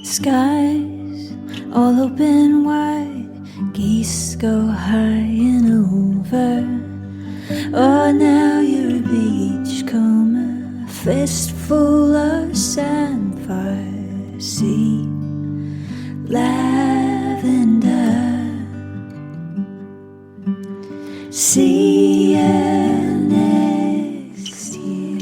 Skies all open wide, geese go high and over. Oh, now you're a beachcomber, a fistful of sandfire, sea, lavender. See you next year.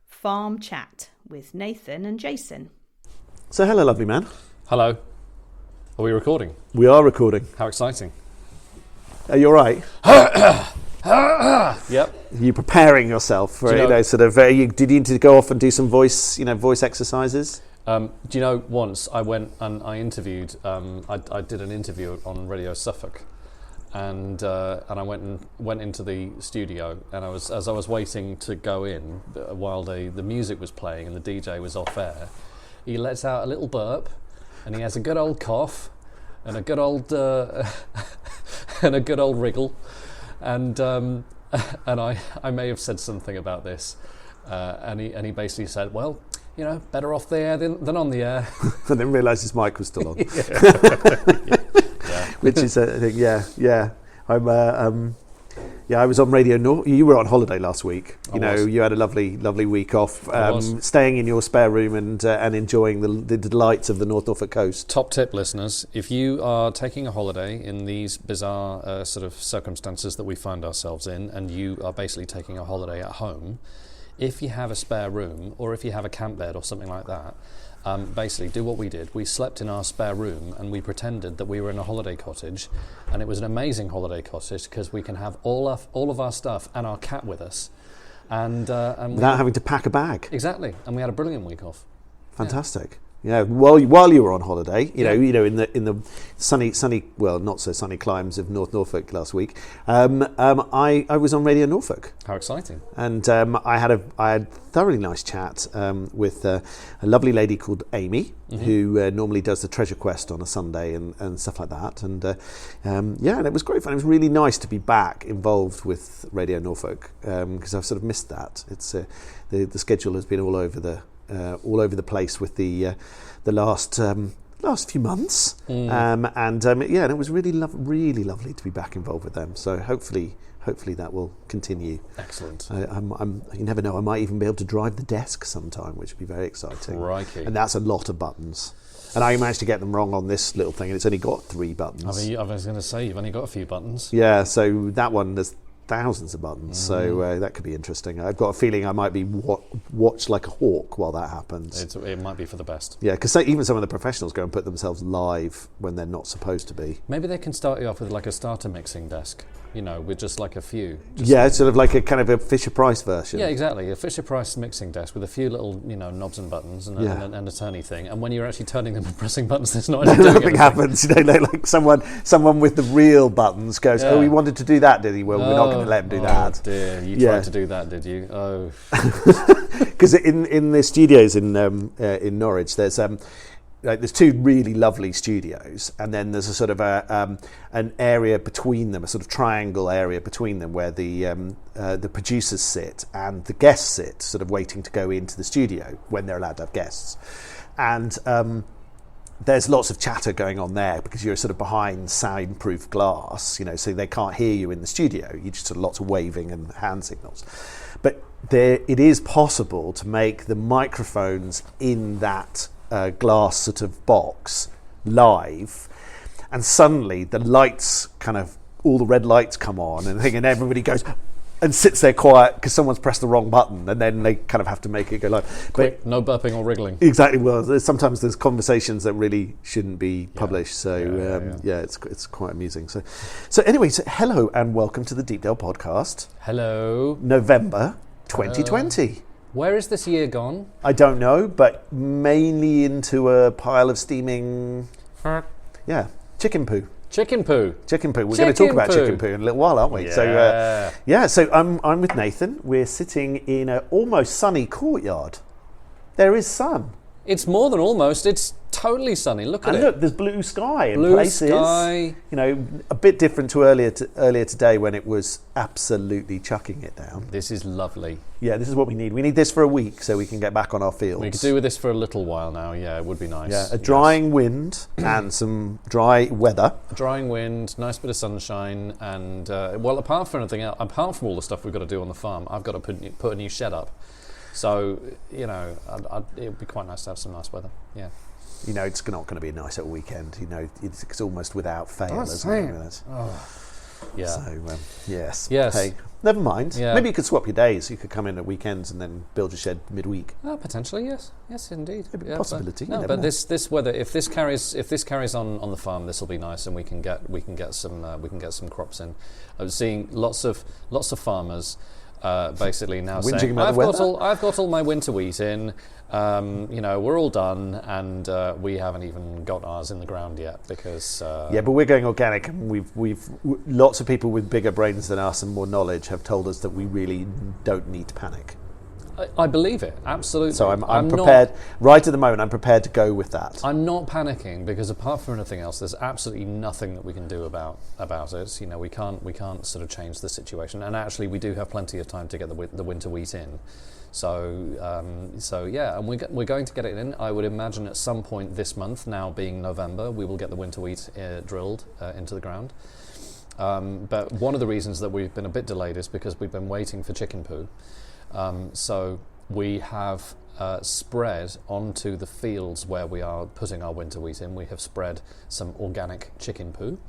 Farm Chat with Nathan and Jason. So hello, lovely man. Hello. Are we recording? We are recording. How exciting. Are you all right? Yep. Are you preparing yourself for, sort of, did you need to go off and do some voice exercises? Do you know, once I went and I interviewed, I did an interview on Radio Suffolk, and I went into the studio, and as I was waiting to go in, while the music was playing and the DJ was off air, he lets out a little burp, and he has a good old cough, and a good old and a good old wriggle, and I may have said something about this, and he basically said, well, you know, better off the air than on the air. And then realised his mic was still on. Yeah. Which is, I think, yeah. I was on Radio North. You were on holiday last week. You had a lovely week off, staying in your spare room and enjoying the delights of the North Norfolk coast. Top tip, listeners: if you are taking a holiday in these bizarre sort of circumstances that we find ourselves in, and you are basically taking a holiday at home, if you have a spare room or if you have a camp bed or something like that, basically do what we did. We slept in our spare room and we pretended that we were in a holiday cottage, and it was an amazing holiday cottage because we can have all of our stuff and our cat with us, and without having to pack a bag. Exactly, and we had a brilliant week off. Fantastic. Yeah, while you were on holiday, in the sunny, well, not so sunny climes of North Norfolk last week, I was on Radio Norfolk. How exciting! And I had a thoroughly nice chat with a lovely lady called Amy, who normally does the Treasure Quest on a Sunday and stuff like that. And and it was great fun. It was really nice to be back involved with Radio Norfolk because I've sort of missed that. It's the schedule has been all over the place with the last few months, and it was really lovely to be back involved with them. So hopefully that will continue. Excellent. You never know. I might even be able to drive the desk sometime, which would be very exciting. Crikey. And that's a lot of buttons. And I managed to get them wrong on this little thing, and it's only got 3 buttons. I was going to say you've only got a few buttons. Yeah. So that one there's thousands of buttons, so that could be interesting. I've got a feeling I might be watched like a hawk while that happens. It might be for the best. Yeah, because even some of the professionals go and put themselves live when they're not supposed to be. Maybe they can start you off with like a starter mixing desk, with just like a few. It's sort of like a kind of a Fisher-Price version. Yeah, exactly. A Fisher-Price mixing desk with a few little, knobs and buttons and a turny thing. And when you're actually turning them and pressing buttons, there's not nothing happens. Like someone with the real buttons goes, "Oh, he wanted to do that, did he? Well, we're not going to let him do that." Oh dear, you tried to do that, did you? Oh. Because in the studios in Norwich, there's 2 really lovely studios, and then there's a sort of an area between them, a sort of triangle area between them, where the producers sit and the guests sit, sort of waiting to go into the studio when they're allowed to have guests, and there's lots of chatter going on there because you're sort of behind soundproof glass, so they can't hear you in the studio. You just sort of lots of waving and hand signals, but it is possible to make the microphones in that glass sort of box live, and suddenly the lights all the red lights come on and everybody goes and sits there quiet because someone's pressed the wrong button, and then they kind of have to make it go live. Quick, no burping or wriggling. Exactly. Well, sometimes there's conversations that really shouldn't be published. It's quite amusing. So anyway, hello and welcome to the Deepdale podcast. Hello. November 2020. Where is this year gone? I don't know, but mainly into a pile of steaming, chicken poo. Chicken poo. Chicken poo. We're going to talk about chicken poo in a little while, aren't we? Yeah. So I'm with Nathan. We're sitting in an almost sunny courtyard. There is sun. It's more than almost. It's totally sunny. Look at And it. look, there's blue sky in Blue places. sky. You know, a bit different to earlier today when it was absolutely chucking it down. This is lovely. Yeah, this is what we need. We need this for a week so we can get back on our fields. We could do with this for a little while now. Yeah, it would be nice. Yeah, a drying wind and some dry weather. A drying wind, nice bit of sunshine, and well, apart from anything else, apart from all the stuff we've got to do on the farm, I've got to put a new shed up. So, you know, it would be quite nice to have some nice weather. Yeah. You know, it's not going to be a nice little weekend. You know, it's almost without fail, That's isn't it? Yeah. So, yes. Yes. Hey, never mind. Yeah. Maybe you could swap your days. You could come in at weekends and then build your shed midweek. Potentially, yes. Yes, indeed. Maybe Yeah, possibility. But, no, but this weather, if this carries on the farm, this will be nice, and we can get some crops in. I was seeing lots of farmers. Basically now Whinging saying, about the weather? I've got all my winter wheat in, you know, we're all done, and we haven't even got ours in the ground yet because... Yeah, but we're going organic, and we've lots of people with bigger brains than us and more knowledge have told us that we really don't need to panic. I believe it, absolutely. So I'm prepared, right at the moment, I'm prepared to go with that. I'm not panicking because apart from anything else, there's absolutely nothing that we can do about it. You know, we can't sort of change the situation, and actually we do have plenty of time to get the winter wheat in. So yeah, and we're going to get it in. I would imagine at some point this month, now being November, we will get the winter wheat drilled into the ground. But one of the reasons that we've been a bit delayed is because we've been waiting for chicken poo. So we have spread onto the fields where we are putting our winter wheat in. We have spread some organic chicken poo.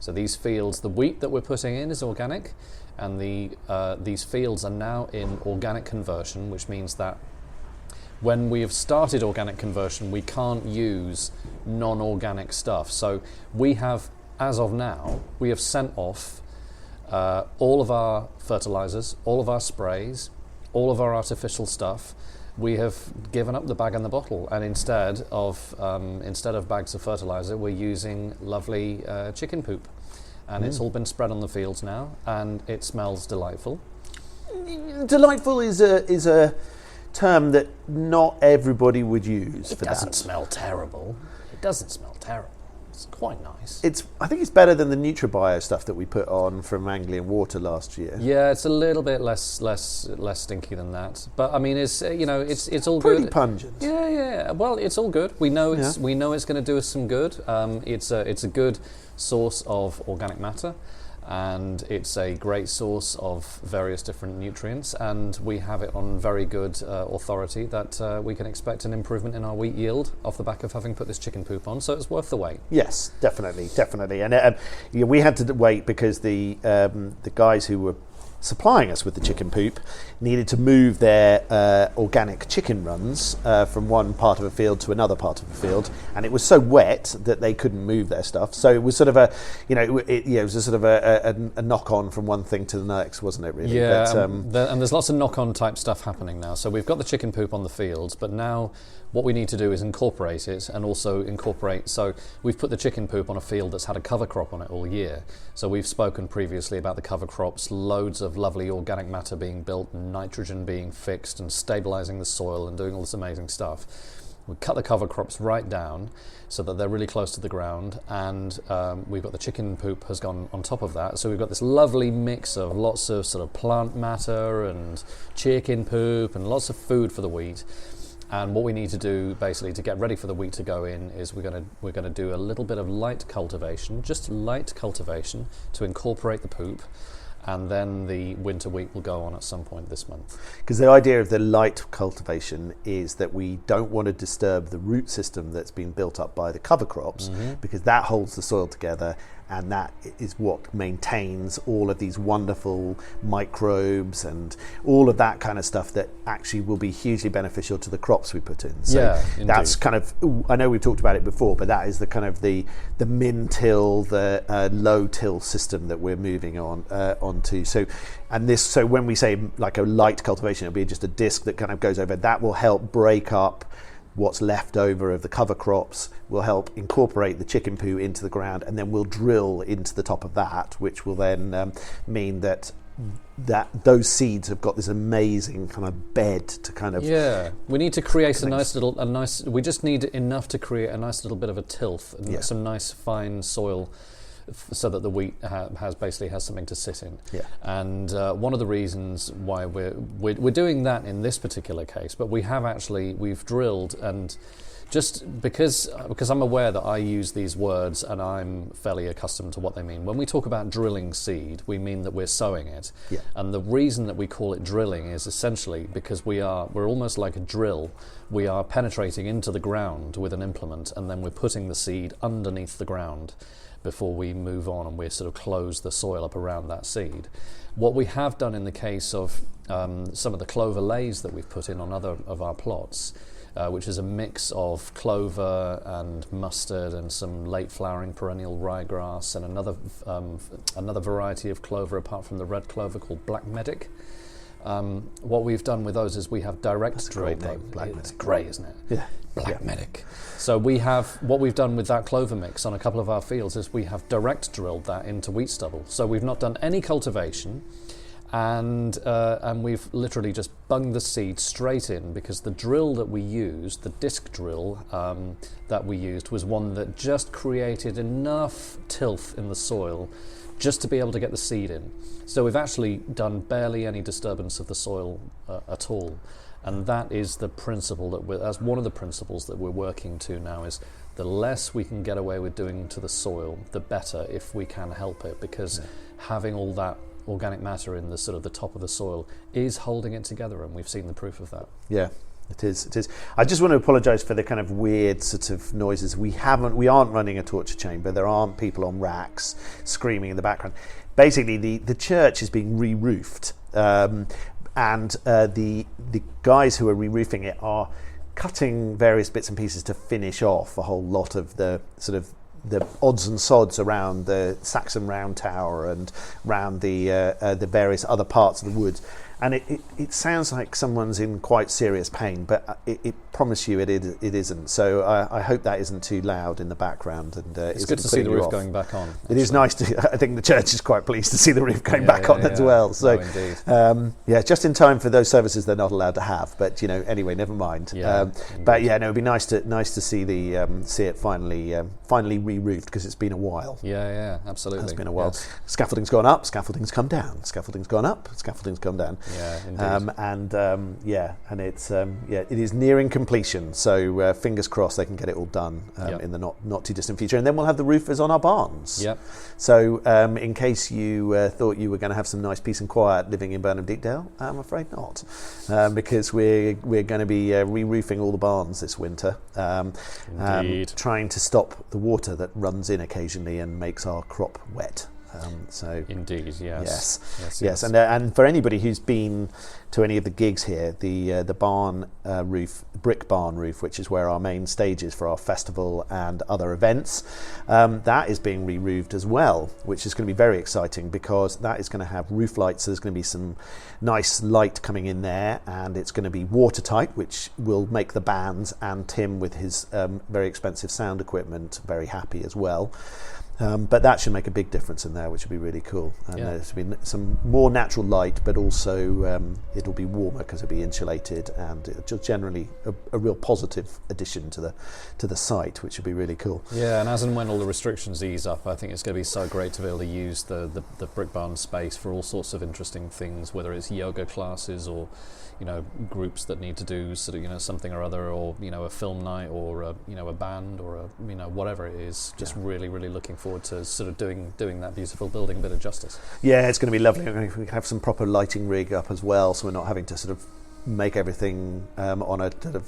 So these fields, the wheat that we're putting in is organic, and these fields are now in organic conversion, which means that when we have started organic conversion, we can't use non-organic stuff. So we have, as of now, we have sent off all of our fertilizers, all of our sprays, all of our artificial stuff. We have given up the bag and the bottle, and instead of bags of fertilizer, we're using lovely chicken poop, and it's all been spread on the fields now, and it smells delightful. Delightful is a term that not everybody would use for that. It doesn't smell terrible. It doesn't smell terrible. It's quite nice. I think it's better than the NutriBio stuff that we put on from Anglian Water last year. Yeah, it's a little bit less stinky than that. But I mean, it's it's all Pretty good. pungent. Yeah. Well, it's all good. We know it's going to do us some good. It's a good source of organic matter, and it's a great source of various different nutrients, and we have it on very good authority that we can expect an improvement in our wheat yield off the back of having put this chicken poop on, so it's worth the wait. Yes, definitely. And we had to wait because the guys who were supplying us with the chicken poop needed to move their organic chicken runs from one part of a field to another part of a field, and it was so wet that they couldn't move their stuff. So it was sort of it was a sort of a knock on from one thing to the next, wasn't it? Really? Yeah, and there's lots of knock on type stuff happening now. So we've got the chicken poop on the fields, but now what we need to do is incorporate it, and also incorporate. So we've put the chicken poop on a field that's had a cover crop on it all year. So we've spoken previously about the cover crops, loads of lovely organic matter being built, nitrogen being fixed, and stabilizing the soil and doing all this amazing stuff. We cut the cover crops right down so that they're really close to the ground, and we've got the chicken poop has gone on top of that. So we've got this lovely mix of lots of sort of plant matter and chicken poop and lots of food for the wheat. And what we need to do basically to get ready for the wheat to go in is we're going to do a little bit of light cultivation, just light cultivation to incorporate the poop, and then the winter wheat will go on at some point this month. Because the idea of the light cultivation is that we don't want to disturb the root system that's been built up by the cover crops, because that holds the soil together, and that is what maintains all of these wonderful microbes and all of that kind of stuff that actually will be hugely beneficial to the crops we put in. So that's kind of, I know we've talked about it before, but that is the kind of the min-till, the low-till system that we're moving onto. So when we say like a light cultivation, it'll be just a disc that kind of goes over. That will help break up what's left over of the cover crops. We'll help incorporate the chicken poo into the ground, and then we'll drill into the top of that, which will then mean that those seeds have got this amazing kind of bed to kind of we need to create we just need enough to create a nice little bit of a tilth and some nice fine soil so that the wheat has something to sit in. And one of the reasons why we're doing that in this particular case, but we've drilled, and just because I'm aware that I use these words and I'm fairly accustomed to what they mean. When we talk about drilling seed, we mean that we're sowing it. And the reason that we call it drilling is essentially because we're almost like a drill. We are penetrating into the ground with an implement, and then we're putting the seed underneath the ground before we move on, and we sort of close the soil up around that seed. What we have done in the case of some of the clover lays that we've put in on other of our plots, which is a mix of clover and mustard and some late flowering perennial ryegrass and another variety of clover apart from the red clover called black medic. What we've done with those is we have direct drilled them. It's great, isn't it? Yeah. Black medic. So what we've done with that clover mix on a couple of our fields is we have direct drilled that into wheat stubble. So we've not done any cultivation, and we've literally just bunged the seed straight in, because the drill that we used, the disc drill that we used, was one that just created enough tilth in the soil just to be able to get the seed in. So we've actually done barely any disturbance of the soil at all. And that is the principle that's one of the principles that we're working to now, is the less we can get away with doing to the soil, the better, if we can help it, because having all that organic matter in the sort of the top of the soil is holding it together, and we've seen the proof of that. Yeah, it is. I just want to apologise for the kind of weird sort of noises. We aren't running a torture chamber. There aren't people on racks screaming in the background. Basically, the church is being re-roofed, and the guys who are re-roofing it are cutting various bits and pieces to finish off a whole lot of the sort of the odds and sods around the Saxon Round Tower and round the various other parts of the woods. And it sounds like someone's in quite serious pain, but it promise you it isn't. So I hope that isn't too loud in the background. And it's good to see the roof going back on. It is nice to. I think the church is quite pleased to see the roof going back on as well. So just in time for those services they're not allowed to have. But anyway, never mind. But it'd be nice to see it finally re-roofed, because it's been a while. Yeah, absolutely. It's been a while. Yes. Scaffolding's gone up. Scaffolding's come down. Scaffolding's gone up. Scaffolding's come down. Yeah, indeed. And it's it is nearing completion. So fingers crossed they can get it all done in the not too distant future, and then we'll have the roofers on our barns. Yep. So in case you thought you were going to have some nice peace and quiet living in Burnham Deepdale, I'm afraid not, because we're going to be re-roofing all the barns this winter, trying to stop the water that runs in occasionally and makes our crop wet. Indeed, yes. And for anybody who's been to any of the gigs here, the barn roof, brick barn roof, which is where our main stage is for our festival and other events, that is being re-roofed as well, which is going to be very exciting, because that is going to have roof lights. So there's going to be some nice light coming in there, and it's going to be watertight, which will make the bands and Tim with his very expensive sound equipment very happy as well. But that should make a big difference in there, which would be really cool. And there's been some more natural light, but also it'll be warmer because it'll be insulated, and it's just generally a real positive addition to the site, which would be really cool. Yeah, and as and when all the restrictions ease up, I think it's going to be so great to be able to use the Brick Barn space for all sorts of interesting things, whether it's yoga classes or groups that need to do sort of something or other, or a film night, or a band, or whatever it is. Just really looking forward to sort of doing that beautiful building a bit of justice. Yeah, it's going to be lovely. We can have some proper lighting rig up as well, so we're not having to sort of make everything on a sort of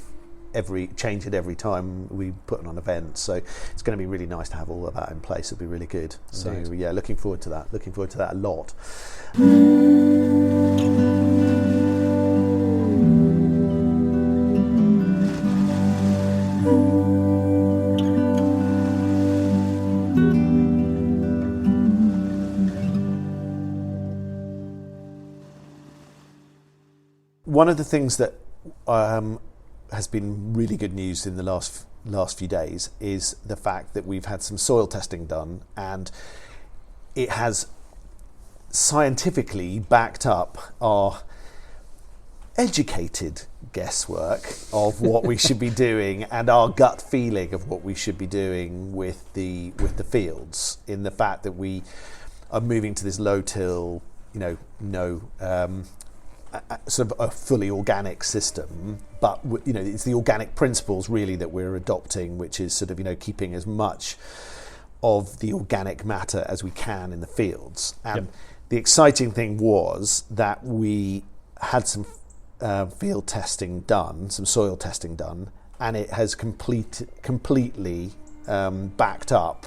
change it every time we put on an event. So it's going to be really nice to have all of that in place. It'll be really good. Indeed. So looking forward to that a lot. One of the things that has been really good news in the last few days is the fact that we've had some soil testing done, and it has scientifically backed up our educated guesswork of what we should be doing and our gut feeling of what we should be doing with the fields, in the fact that we are moving to this low till, sort of a fully organic system, but it's the organic principles really that we're adopting, which is sort of keeping as much of the organic matter as we can in the fields. And the exciting thing was that we had some field testing done, some soil testing done, and it has completely backed up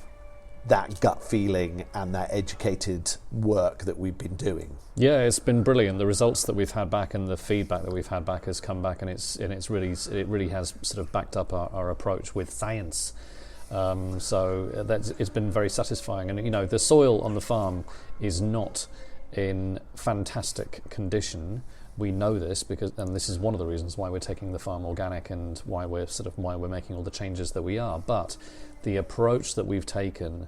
that gut feeling and that educated work that we've been doing. Yeah, it's been brilliant. The results that we've had back and the feedback that we've had back has come back, and it really has sort of backed up our approach with science. So it's been very satisfying. And the soil on the farm is not in fantastic condition. We know this and this is one of the reasons why we're taking the farm organic and why we're making all the changes that we are. But the approach that we've taken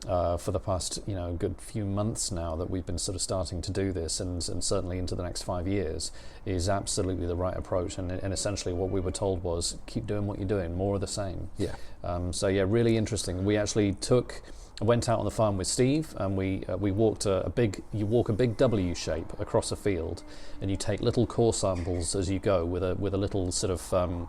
for the past good few months now that we've been sort of starting to do this, and certainly into the next 5 years, is absolutely the right approach. And essentially what we were told was, keep doing what you're doing, more of the same. Yeah. Really interesting. We actually went out on the farm with Steve, and we walked you walk a big W shape across a field, and you take little core samples as you go with a little sort of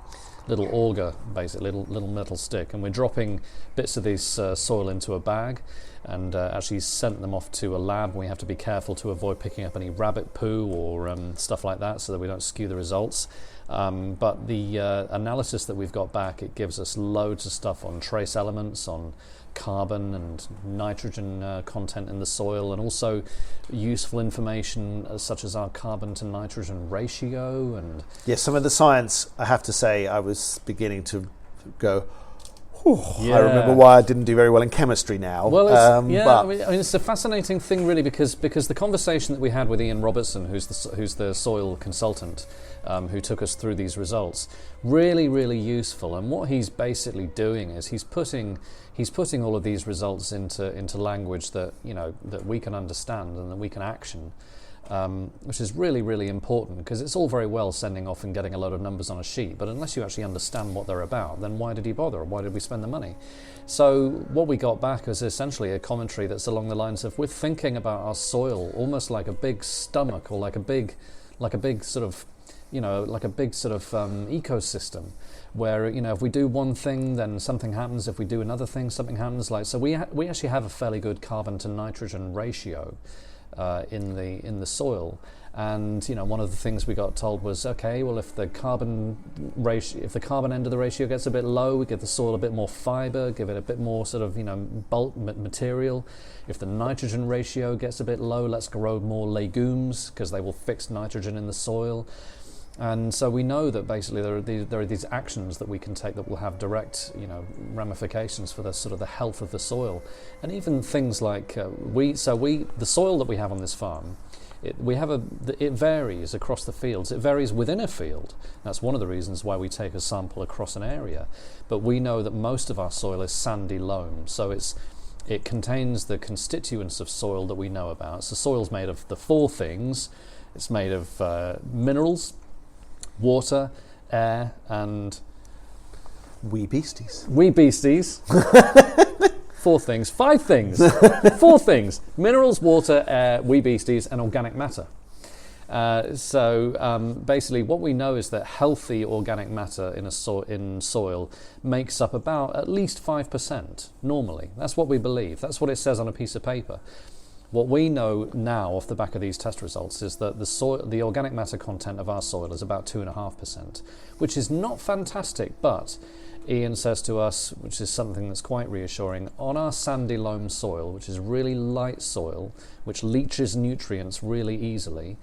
little auger, basically, little metal stick, and we're dropping bits of this soil into a bag, and actually sent them off to a lab. We have to be careful to avoid picking up any rabbit poo or stuff like that, so that we don't skew the results. But the analysis that we've got back, it gives us loads of stuff on trace elements, on carbon and nitrogen content in the soil, and also useful information such as our carbon to nitrogen ratio. And some of the science, I have to say, I was beginning to go, I remember why I didn't do very well in chemistry now. Well, it's a fascinating thing, really, because the conversation that we had with Ian Robertson, who's the soil consultant, who took us through these results, really, really useful. And what he's basically doing is he's putting all of these results into language that that we can understand and that we can action. Which is really, really important, because it's all very well sending off and getting a load of numbers on a sheet, but unless you actually understand what they're about, then why did you bother? Why did we spend the money? So what we got back was essentially a commentary that's along the lines of, we're thinking about our soil almost like a big stomach, or like a big sort of ecosystem, where if we do one thing, then something happens. If we do another thing, something happens. So we actually have a fairly good carbon to nitrogen ratio in the soil, and one of the things we got told was, okay, well, if the carbon end of the ratio gets a bit low, we give the soil a bit more fibre, give it a bit more sort of bulk material. If the nitrogen ratio gets a bit low, let's grow more legumes, because they will fix nitrogen in the soil. And so we know that basically there are these actions that we can take that will have direct, ramifications for the sort of the health of the soil, and even things like the soil that we have on this farm, it varies across the fields. It varies within a field. That's one of the reasons why we take a sample across an area. But we know that most of our soil is sandy loam, so it contains the constituents of soil that we know about. So soil's made of the four things. It's made of minerals, water, air, and wee beasties. Five things. Four things: minerals, water, air, wee beasties, and organic matter. Basically what we know is that healthy organic matter in soil makes up about at least 5% normally. That's what we believe. That's what it says on a piece of paper. What we know now off the back of these test results is that the organic matter content of our soil is about 2.5%, which is not fantastic, but Ian says to us, which is something that's quite reassuring, on our sandy loam soil, which is really light soil, which leaches nutrients really easily,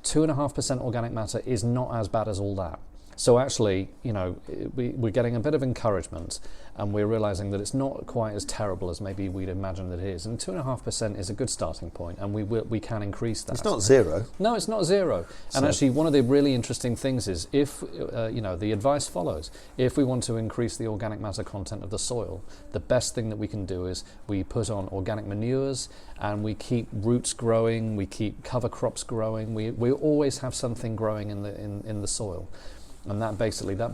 2.5% organic matter is not as bad as all that. So actually, we're getting a bit of encouragement, and we're realising that it's not quite as terrible as maybe we'd imagined that it is. And 2.5% is a good starting point, and we can increase that. It's not zero. No, it's not zero. And actually, one of the really interesting things is if, the advice follows, if we want to increase the organic matter content of the soil, the best thing that we can do is we put on organic manures, and we keep roots growing, we keep cover crops growing, we always have something growing in the soil. And that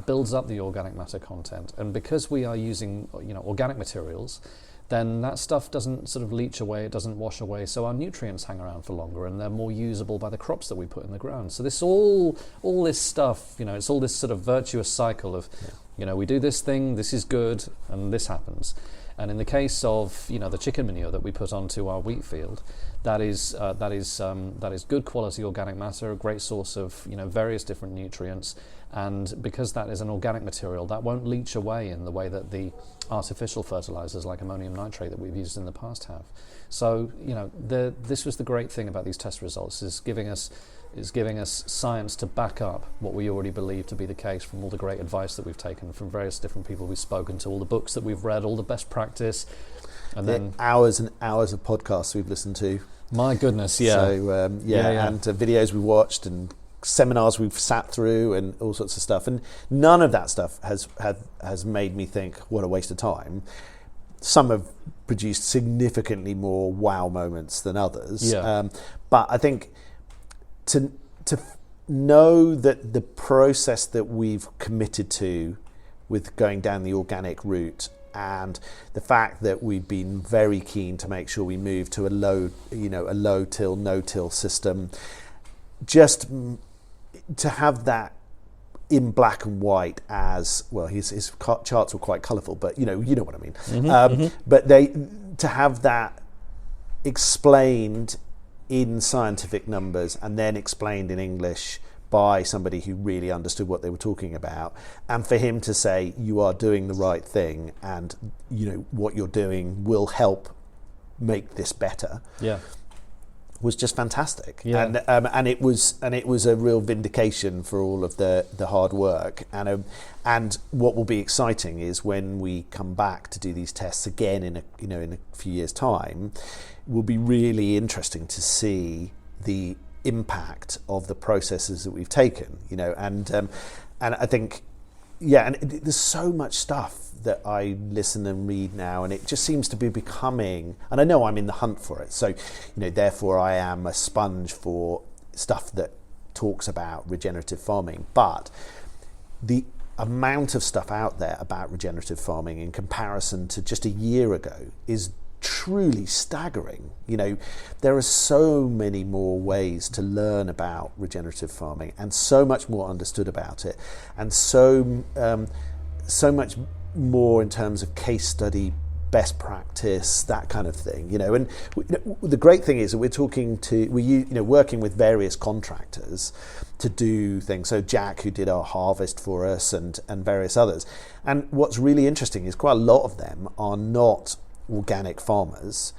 builds up the organic matter content. And because we are using organic materials, then that stuff doesn't sort of leach away, it doesn't wash away, so our nutrients hang around for longer and they're more usable by the crops that we put in the ground. So this all this stuff, it's all this sort of virtuous cycle of, we do this thing, this is good, and this happens. And in the case of the chicken manure that we put onto our wheat field, that is good quality organic matter, a great source of various different nutrients. And because that is an organic material, that won't leach away in the way that the artificial fertilizers like ammonium nitrate that we've used in the past have. So this was the great thing about these test results, is giving us science to back up what we already believe to be the case from all the great advice that we've taken from various different people we've spoken to, all the books that we've read, all the best practice, and then hours and hours of podcasts we've listened to. My goodness, yeah. So and videos we watched and seminars we've sat through and all sorts of stuff, and none of that stuff has made me think what a waste of time. Some have produced significantly more wow moments than others, but I think to know that the process that we've committed to with going down the organic route, and the fact that we've been very keen to make sure we move to a low till, no till system, just to have that in black and white as well. His charts were quite colourful, but you know what I mean. But to have that explained in scientific numbers and then explained in English by somebody who really understood what they were talking about, and for him to say you are doing the right thing and what you're doing will help make this better, was just fantastic. And it was a real vindication for all of the hard work, and what will be exciting is when we come back to do these tests again in a few years' time, will be really interesting to see the impact of the processes that we've taken, and I think and there's so much stuff that I listen and read now, and it just seems to be becoming, and I know I'm in the hunt for it, so therefore I am a sponge for stuff that talks about regenerative farming, but the amount of stuff out there about regenerative farming in comparison to just a year ago is truly staggering. There are so many more ways to learn about regenerative farming, and so much more understood about it, and so much more in terms of case study, best practice, that kind of thing. And the great thing is that we're working with various contractors to do things. So Jack, who did our harvest for us, and various others. And what's really interesting is quite a lot of them are not organic farmers,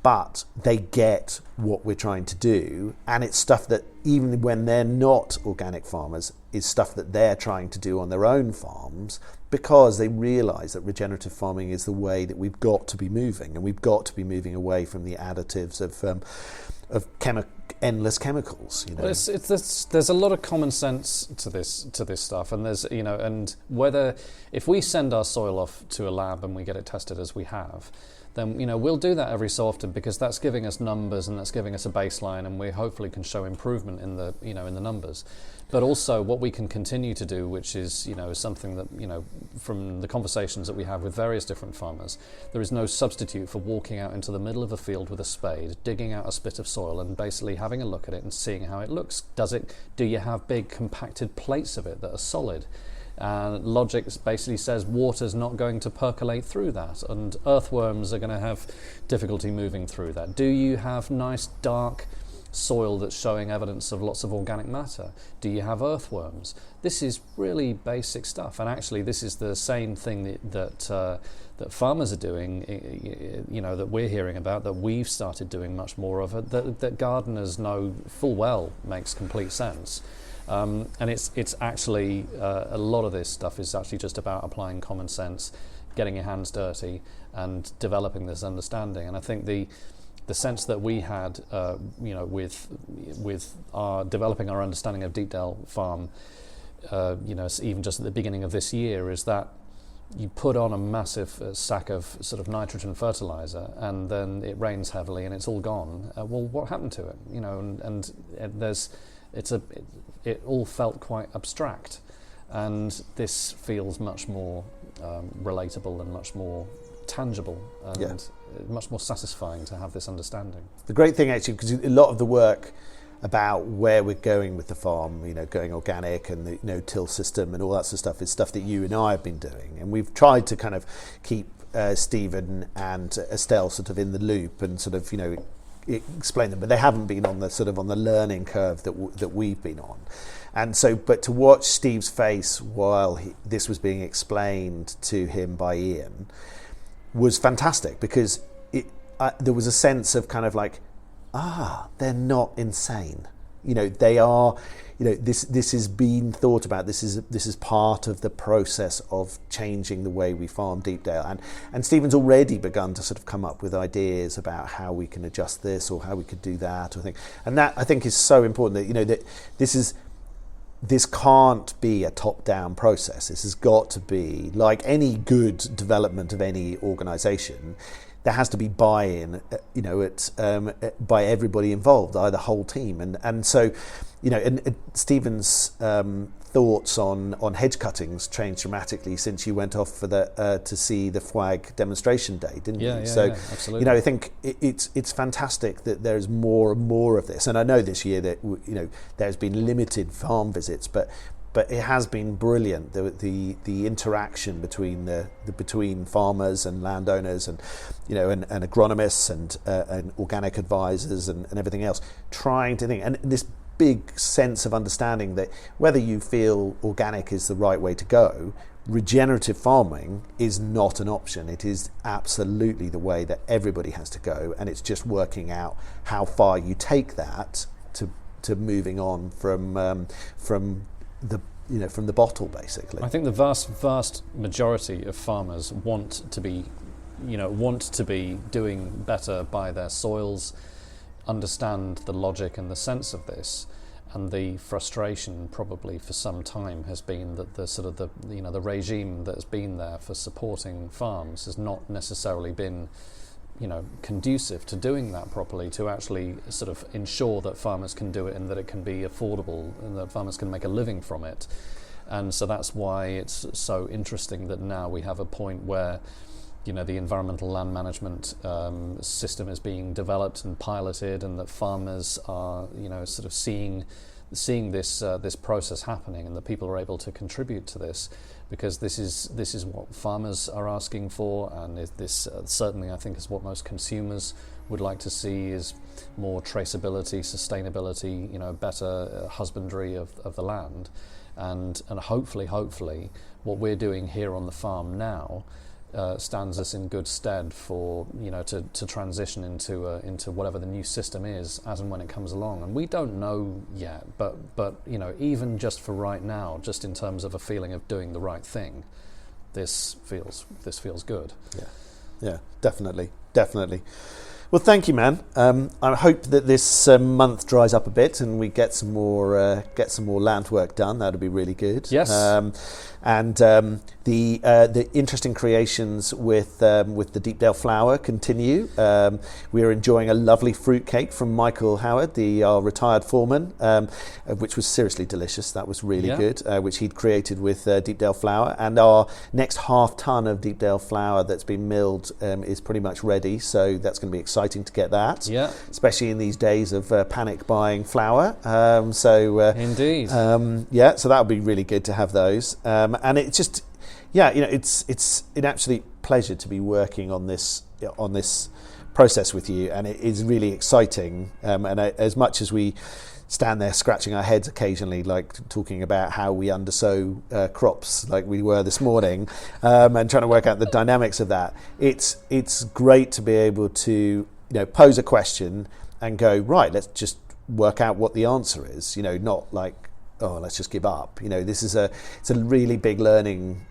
but they get what we're trying to do, and it's stuff that even when they're not organic farmers is stuff that they're trying to do on their own farms, because they realise that regenerative farming is the way that we've got to be moving, and we've got to be moving away from the additives of endless chemicals. Well, there's a lot of common sense to this stuff, and there's and whether if we send our soil off to a lab and we get it tested as we have, then we'll do that every so often, because that's giving us numbers and that's giving us a baseline, and we hopefully can show improvement in the in the numbers. But also what we can continue to do, which is something that from the conversations that we have with various different farmers, there is no substitute for walking out into the middle of a field with a spade, digging out a spit of soil and basically having a look at it and seeing how it looks. Do you have big compacted plates of it that are solid? Logic basically says water's not going to percolate through that, and earthworms are going to have difficulty moving through that. Do you have nice dark soil that's showing evidence of lots of organic matter? Do you have earthworms? This is really basic stuff, and actually this is the same thing that farmers are doing, that we're hearing about, that we've started doing much more of, that gardeners know full well makes complete sense. And it's actually a lot of this stuff is actually just about applying common sense, getting your hands dirty, and developing this understanding. And I think the sense that we had, with our developing our understanding of Deepdale Farm, even just at the beginning of this year, is that you put on a massive sack of sort of nitrogen fertilizer, and then it rains heavily, and it's all gone. Well, what happened to it? It all felt quite abstract, and this feels much more relatable and much more tangible and much more satisfying to have this understanding. The great thing, actually, because a lot of the work about where we're going with the farm, going organic and the no-till system and all that sort of stuff is stuff that you and I have been doing, and we've tried to kind of keep Stephen and Estelle sort of in the loop and sort of explain them, but they haven't been on the learning curve that we've been on. And so, but to watch Steve's face while this was being explained to him by Ian was fantastic, because there was a sense of kind of like, they're not insane. They are. This has been thought about. This is part of the process of changing the way we farm Deepdale. And Stephen's already begun to sort of come up with ideas about how we can adjust this or how we could do that, or thing. And that, I think, is so important, that this can't be a top-down process. This has got to be, like any good development of any organisation, there has to be buy-in, by everybody involved, the whole team, and so, and Stephen's thoughts on hedge cuttings changed dramatically since you went off for to see the FWAG demonstration day, didn't you? Yeah, absolutely. I think it's fantastic that there's more and more of this, and I know this year that there's been limited farm visits, but it has been brilliant, the interaction between between farmers and landowners and and agronomists and organic advisors and everything else, trying to think, and this big sense of understanding that whether you feel organic is the right way to go, regenerative farming is not an option. It is absolutely the way that everybody has to go, and it's just working out how far you take that to moving on from the bottle, basically. I think the vast majority of farmers want to be doing better by their soils, understand the logic and the sense of this, and the frustration probably for some time has been that the regime that's been there for supporting farms has not necessarily been conducive to doing that properly, to actually sort of ensure that farmers can do it and that it can be affordable and that farmers can make a living from it. And so that's why it's so interesting that now we have a point where the environmental land management system is being developed and piloted, and that farmers are sort of seeing this process happening, and that people are able to contribute to this, because this is what farmers are asking for, and this certainly, I think, is what most consumers would like to see, is more traceability, sustainability, better husbandry of the land, and hopefully what we're doing here on the farm now stands us in good stead for to transition into whatever the new system is as and when it comes along. And we don't know yet, but even just for right now, just in terms of a feeling of doing the right thing, this feels good. Yeah, definitely. Well, thank you, man. I hope that this month dries up a bit and we get some more land work done. That'll be really good. Yes. And the interesting creations with the Deepdale flour continue. We are enjoying a lovely fruit cake from Michael Howard, our retired foreman, which was seriously delicious. That was really good, which he'd created with Deepdale flour. And our next half ton of Deepdale flour that's been milled is pretty much ready. So that's going to be exciting to get that. Yeah. Especially in these days of panic buying flour. Indeed. So that would be really good to have those. And it's just, it's an absolute pleasure to be working on this process with you, and it is really exciting. And as much as we stand there scratching our heads occasionally, like talking about how we undersow crops, like we were this morning, and trying to work out the dynamics of that, it's great to be able to pose a question and go, right, let's just work out what the answer is. Not like oh, let's just give up. This is it's a really big learning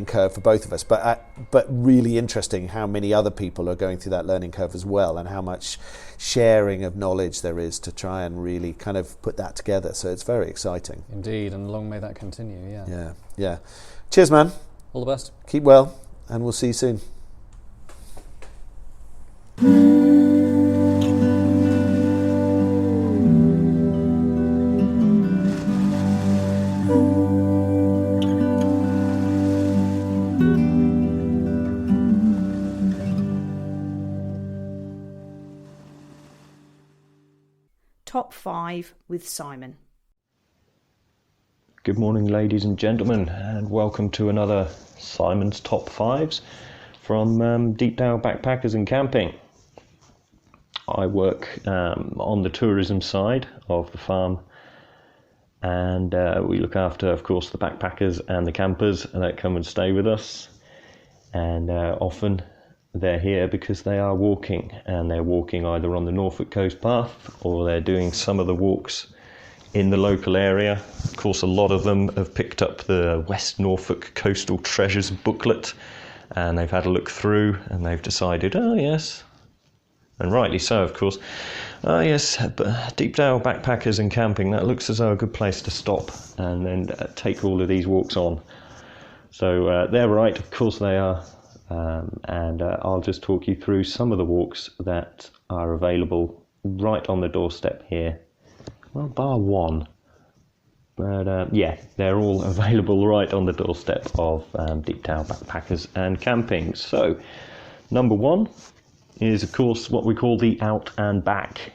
curve for both of us, but really interesting how many other people are going through that learning curve as well, and how much sharing of knowledge there is to try and really kind of put that together. So it's very exciting. Indeed, and long may that continue. Yeah. Cheers, man. All the best. Keep well, and we'll see you soon. Top 5 with Simon. Good morning, ladies and gentlemen, and welcome to another Simon's Top 5s from Deepdale Backpackers and Camping. I work on the tourism side of the farm, and we look after, of course, the backpackers and the campers that come and stay with us. And often they're here because they are walking, and they're walking either on the Norfolk Coast Path or they're doing some of the walks in the local area. Of course, a lot of them have picked up the West Norfolk Coastal Treasures booklet, and they've had a look through and they've decided, oh yes, and rightly so, of course, oh yes, Deepdale Backpackers and Camping, that looks as though a good place to stop and then take all of these walks on. So they're right, of course they are. And I'll just talk you through some of the walks that are available right on the doorstep here. Well, bar one. But yeah, they're all available right on the doorstep of Deepdale Backpackers and Camping. So, number one is, of course, what we call the Out and Back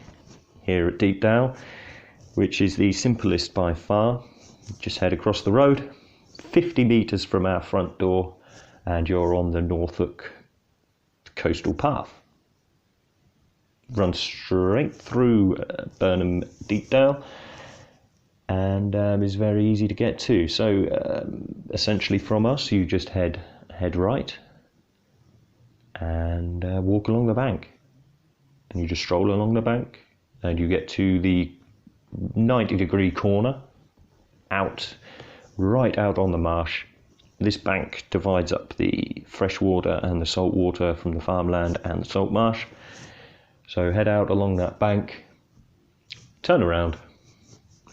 here at Deepdale, which is the simplest by far. Just head across the road, 50 metres from our front door, and you're on the Norfolk Coastal Path. Runs straight through Burnham Deepdale, and is very easy to get to. So essentially from us, you just head right and walk along the bank, and you just stroll along the bank, and you get to the 90-degree corner right out on the marsh. This bank divides up the fresh water and the salt water from the farmland and the salt marsh. So head out along that bank, turn around,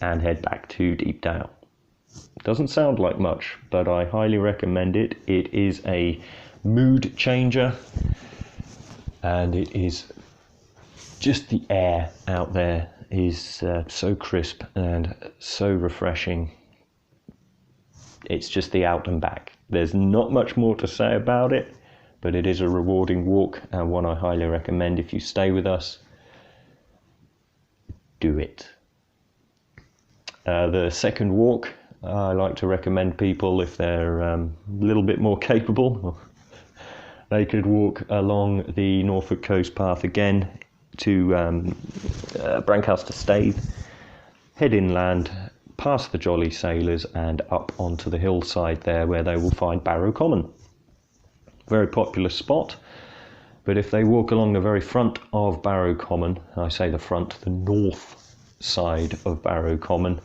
and head back to Deepdale. Doesn't sound like much, but I highly recommend it. It is a mood changer, and it is just, the air out there is so crisp and so refreshing. It's just the out and back. There's not much more to say about it, but it is a rewarding walk, and one I highly recommend. If you stay with us, do it. The second walk, I like to recommend people, if they're a little bit more capable, they could walk along the Norfolk Coast Path again to Brancaster Staithe, head inland, past the Jolly Sailors and up onto the hillside there, where they will find Barrow Common. Very popular spot, but if they walk along the very front of Barrow Common, I say the front, the north side of Barrow Common,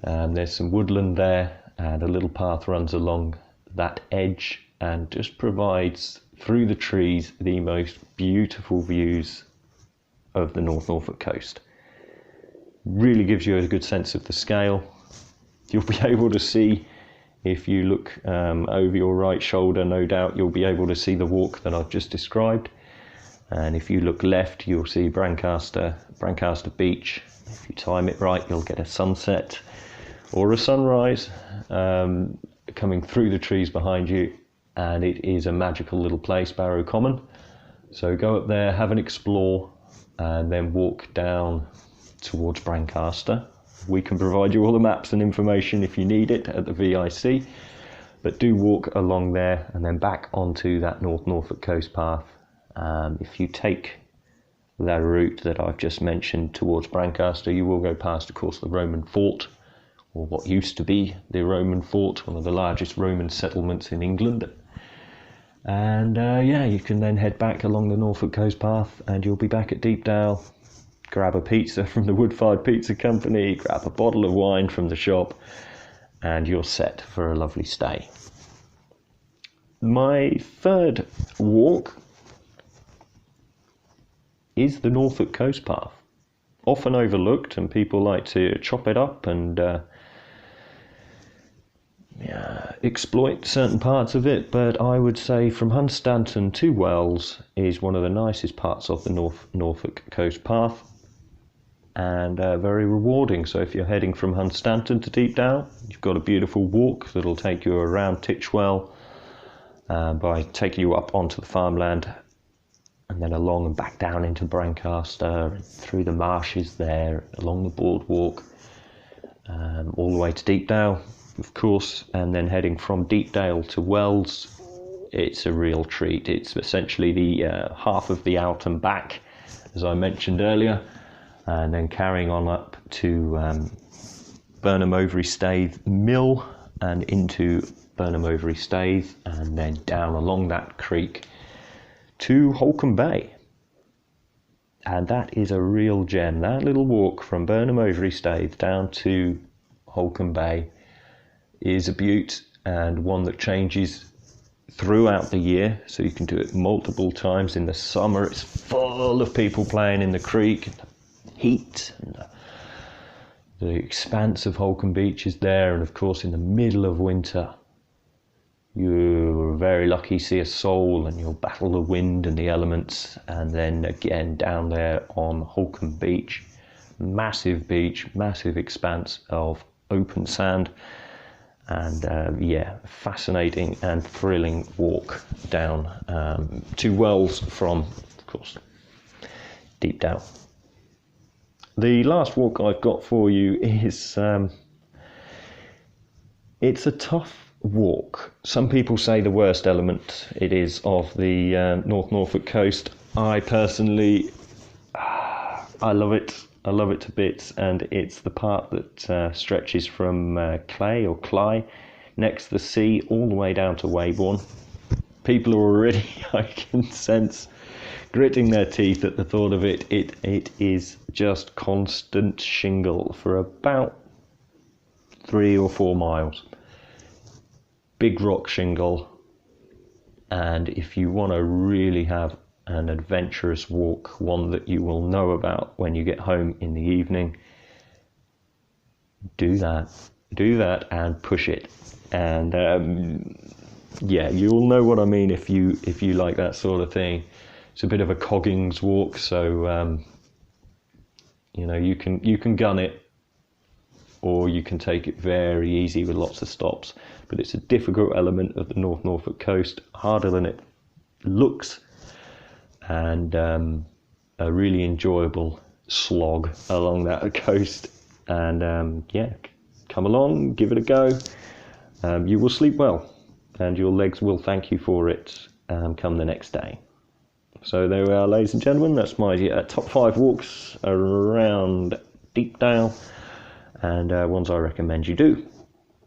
there's some woodland there, and a little path runs along that edge and just provides, through the trees, the most beautiful views of the North Norfolk coast. Really gives you a good sense of the scale. You'll be able to see, if you look over your right shoulder, no doubt you'll be able to see the walk that I've just described. And if you look left, you'll see Brancaster Beach. If you time it right, you'll get a sunset or a sunrise coming through the trees behind you. And it is a magical little place, Barrow Common. So go up there, have an explore, and then walk down towards Brancaster. We can provide you all the maps and information if you need it at the VIC, but do walk along there and then back onto that North Norfolk Coast Path. If you take that route that I've just mentioned towards Brancaster, you will go past, of course, the Roman fort, or what used to be the Roman fort, one of the largest Roman settlements in England. And yeah, you can then head back along the Norfolk Coast Path, and you'll be back at Deepdale grab a pizza from the Wood-Fired Pizza Company, grab a bottle of wine from the shop, and you're set for a lovely stay. My third walk is the Norfolk Coast Path. Often overlooked, and people like to chop it up and exploit certain parts of it, but I would say from Hunstanton to Wells is one of the nicest parts of the Norfolk Coast Path, and very rewarding. So if you're heading from Hunstanton to Deepdale, you've got a beautiful walk that'll take you around Titchwell by taking you up onto the farmland, and then along and back down into Brancaster, and through the marshes there, along the boardwalk, all the way to Deepdale, of course, and then heading from Deepdale to Wells. It's a real treat. It's essentially the half of the out and back, as I mentioned earlier, and then carrying on up to Burnham Overy Staithe Mill and into Burnham Overy Staithe, and then down along that creek to Holcombe Bay. And that is a real gem. That little walk from Burnham Overy Staithe down to Holcombe Bay is a beaut, and one that changes throughout the year, so you can do it multiple times. In the summer it's full of people playing in the creek, and the heat and the expanse of Holcombe Beach is there, and of course in the middle of winter you're very lucky to see a sole, and you'll battle the wind and the elements. And then again down there on Holcombe Beach, massive expanse of open sand, and fascinating and thrilling walk down to Wells from, of course, Deepdale. The last walk I've got for you is it's a tough walk. Some people say the worst element it is of the North Norfolk coast. I personally, I love it. I love it to bits, and it's the part that stretches from Cley next to the sea all the way down to Weybourne. People are already, I can sense, gritting their teeth at the thought of it. It is just constant shingle for about 3 or 4 miles. Big rock shingle, and if you want to really have an adventurous walk, one that you will know about when you get home in the evening, do that and push it. And you'll know what I mean if you like that sort of thing. It's a bit of a Coggings walk, so you can gun it, or you can take it very easy with lots of stops. But it's a difficult element of the North Norfolk coast, harder than it looks, and a really enjoyable slog along that coast. And come along, give it a go. You will sleep well, and your legs will thank you for it come the next day. So there we are, ladies and gentlemen. That's my top 5 walks around Deepdale, and ones I recommend you do.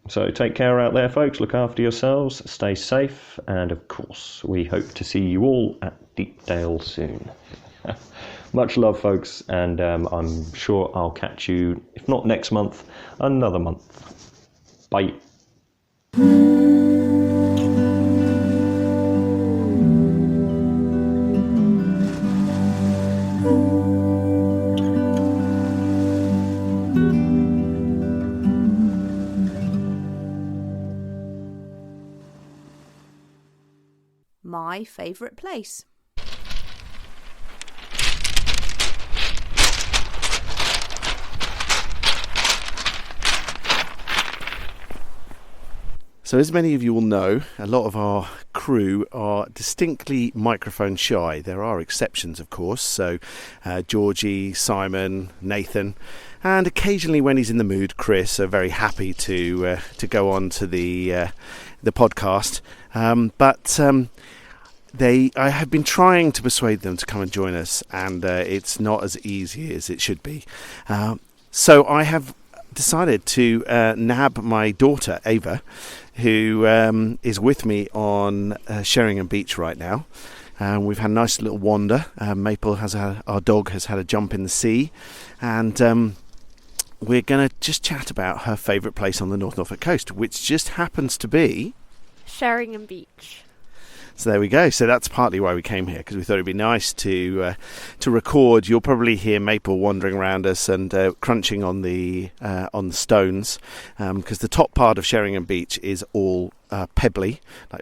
So take care out there, folks. Look after yourselves, stay safe, and of course we hope to see you all at Deepdale soon. Much love, folks, and I'm sure I'll catch you, if not next month, another month. Bye. My favourite place. So as many of you will know, a lot of our crew are distinctly microphone shy. There are exceptions, of course, so Georgie, Simon, Nathan, and occasionally when he's in the mood, Chris, are very happy to go on to the podcast. I have been trying to persuade them to come and join us, and it's not as easy as it should be. So I have decided to nab my daughter, Ava, who is with me on Sheringham Beach right now. We've had a nice little wander. Maple our dog has had a jump in the sea, and we're going to just chat about her favourite place on the North Norfolk coast, which just happens to be Sheringham Beach. So there we go. So that's partly why we came here, because we thought it'd be nice to record. You'll probably hear Maple wandering around us and crunching on the stones, because the top part of Sheringham Beach is all pebbly, like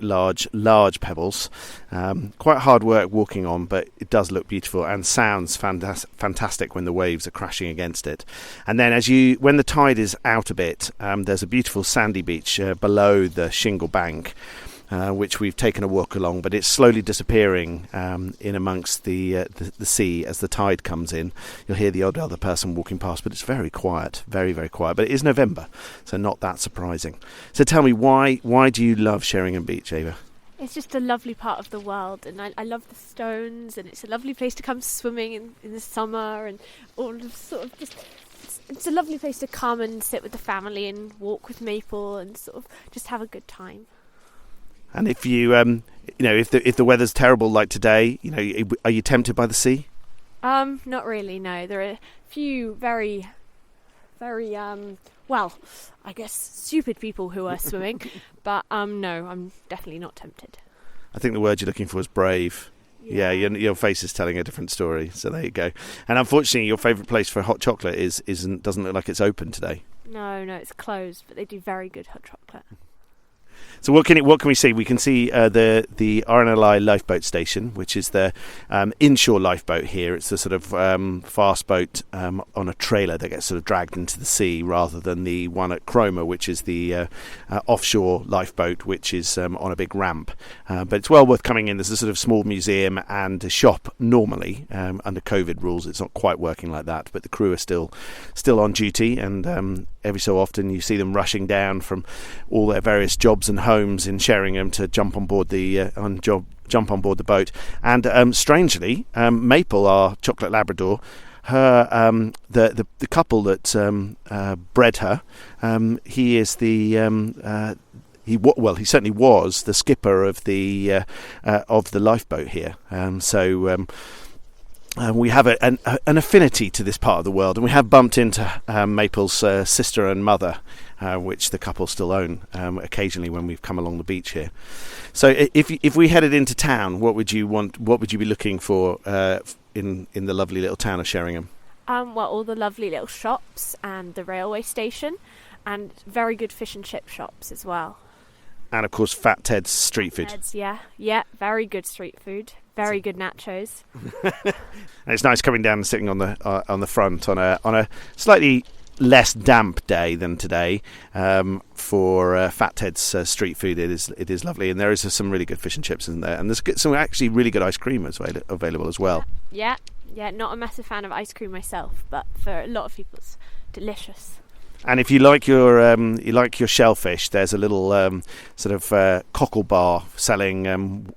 large pebbles. Quite hard work walking on, but it does look beautiful and sounds fantastic when the waves are crashing against it. And then when the tide is out a bit, there's a beautiful sandy beach below the shingle bank, which we've taken a walk along, but it's slowly disappearing in amongst the sea as the tide comes in. You'll hear the odd other person walking past, but it's very quiet, very, very quiet. But it is November, so not that surprising. So tell me, why do you love Sheringham Beach, Ava? It's just a lovely part of the world, and I love the stones, and it's a lovely place to come swimming in the summer, and all of sort of just... It's a lovely place to come and sit with the family and walk with Maple and sort of just have a good time. And if you, if the weather's terrible like today, are you tempted by the sea? Not really. No, there are a few very, very I guess stupid people who are swimming, but no, I'm definitely not tempted. I think the word you're looking for is brave. Yeah, your face is telling a different story. So there you go. And unfortunately, your favourite place for hot chocolate doesn't look like it's open today. No, it's closed, but they do very good hot chocolate. So what can we see? We can see the RNLI lifeboat station, which is the inshore lifeboat here. It's the sort of fast boat on a trailer that gets sort of dragged into the sea, rather than the one at Cromer, which is the offshore lifeboat, which is on a big ramp. But it's well worth coming in. There's a sort of small museum and a shop. Normally, under COVID rules, it's not quite working like that, but the crew are still on duty, and every so often you see them rushing down from all their various jobs and homes in Sheringham to jump on board the boat. And strangely, Maple, our chocolate Labrador, her the couple that bred her, he is the he certainly was the skipper of the lifeboat here. We have an affinity to this part of the world, and we have bumped into Maple's sister and mother, which the couple still own occasionally when we've come along the beach here. So if we headed into town, what would you be looking for in the lovely little town of Sheringham? All the lovely little shops and the railway station, and very good fish and chip shops as well. And of course, Fat Ted's street food. Ted's, yeah, very good street food. Very good nachos. And it's nice coming down and sitting on the front on a slightly less damp day than today for Fat Ted's street food. It is lovely, and there is some really good fish and chips in there, and there's some actually really good ice cream available as well. Yeah. Not a massive fan of ice cream myself, but for a lot of people, it's delicious. And if you like your shellfish, there's a little sort of cockle bar selling.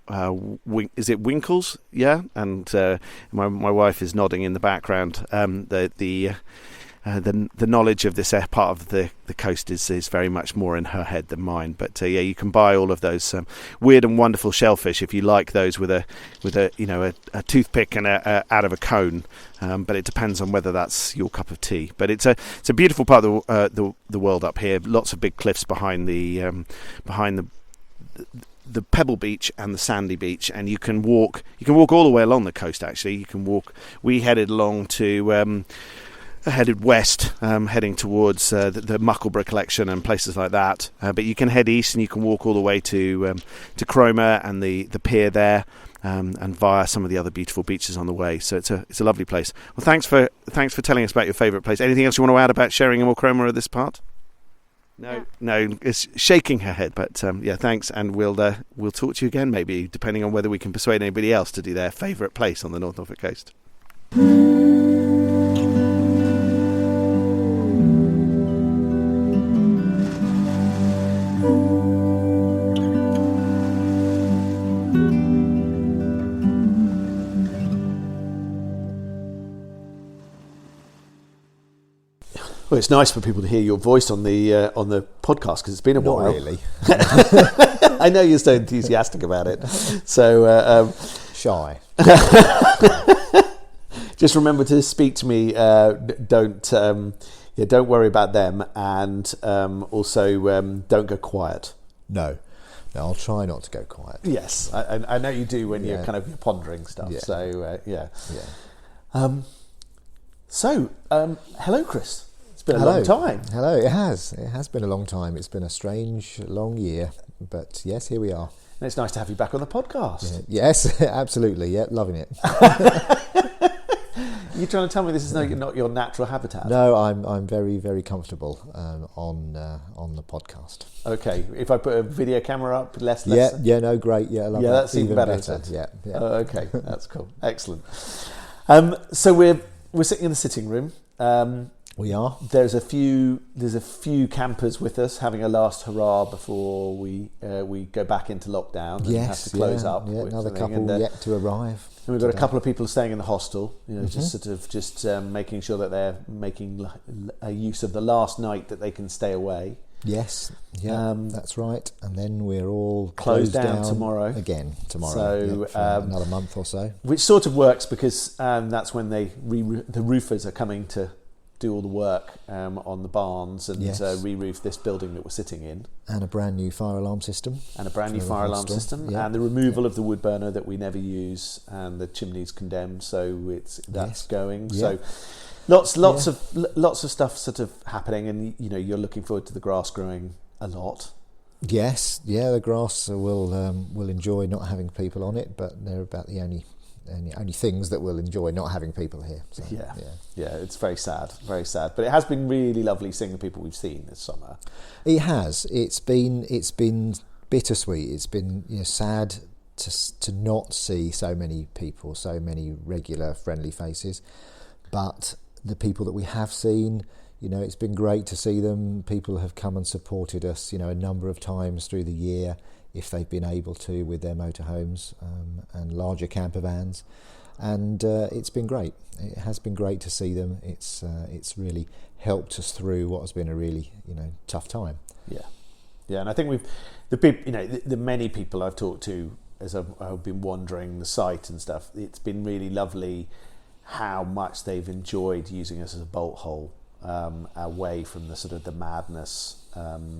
Is it winkles? Yeah, and my wife is nodding in the background. The knowledge of this part of the coast is very much more in her head than mine. But you can buy all of those weird and wonderful shellfish if you like those with a toothpick and out of a cone. But it depends on whether that's your cup of tea. But it's a beautiful part of the world up here. Lots of big cliffs behind the pebble beach and the sandy beach, and you can walk all the way along the coast. Actually, you can walk. We headed west, heading towards the Muckleborough collection and places like that. But you can head east and you can walk all the way to Cromer and the pier there, and via some of the other beautiful beaches on the way. So it's a lovely place. Well, thanks for telling us about your favourite place. Anything else you want to add about Sheringham or Cromer at this part? No, it's shaking her head. But thanks, and we'll talk to you again, maybe depending on whether we can persuade anybody else to do their favourite place on the North Norfolk coast. Well, it's nice for people to hear your voice on the podcast, because it's been a while. Not really. I know you're so enthusiastic about it. So shy. Just remember to speak to me. Don't worry about them, and also don't go quiet. No, I'll try not to go quiet. Yes, I know you do when Yeah. you're pondering stuff. Yeah. So yeah. Yeah. Hello, Chris. It's been a Hello. long time. Hello, it has. It has been a long time. It's been a strange, long year. But yes, here we are. And it's nice to have you back on the podcast. Yes, absolutely. Yeah, loving it. You're trying to tell me this is not your natural habitat? No, I'm very, very comfortable on the podcast. Okay, if I put a video camera up, less. Yeah, no, great. Yeah, I love that. That's even better. Yeah. Oh, okay, that's cool. Excellent. So we're sitting in the sitting room. We are. There's a few campers with us having a last hurrah before we go back into lockdown and have to close up. Yeah, with another something. couple yet to arrive. And we've got a couple of people staying in the hostel, just making sure that they're making a use of the last night that they can stay away. Yes, yeah, that's right. And then we're all closed down tomorrow. So for another month or so. Which sort of works because that's when the roofers are coming to do all the work on the barns and re-roof this building that we're sitting in. And a brand new fire alarm system. And a brand new fire alarm system. Yeah. And the removal of the wood burner that we never use, and the chimney's condemned, so that's going. Yeah. So lots of stuff sort of happening, and you're looking forward to the grass growing a lot. Yes, yeah, the grass will enjoy not having people on it, but they're about the only things that will enjoy not having people here. So, yeah, it's very sad, but it has been really lovely seeing the people we've seen this summer. It has. It's been bittersweet. It's been sad to not see so many people, so many regular friendly faces, but the people that we have seen, it's been great to see them. People have come and supported us, a number of times through the year, if they've been able to, with their motorhomes and larger camper vans, and it's been great. It has been great to see them. It's really helped us through what has been a really tough time. Yeah, and I think the many people I've talked to as I've been wandering the site and stuff. It's been really lovely how much they've enjoyed using us as a bolt hole away from the sort of the madness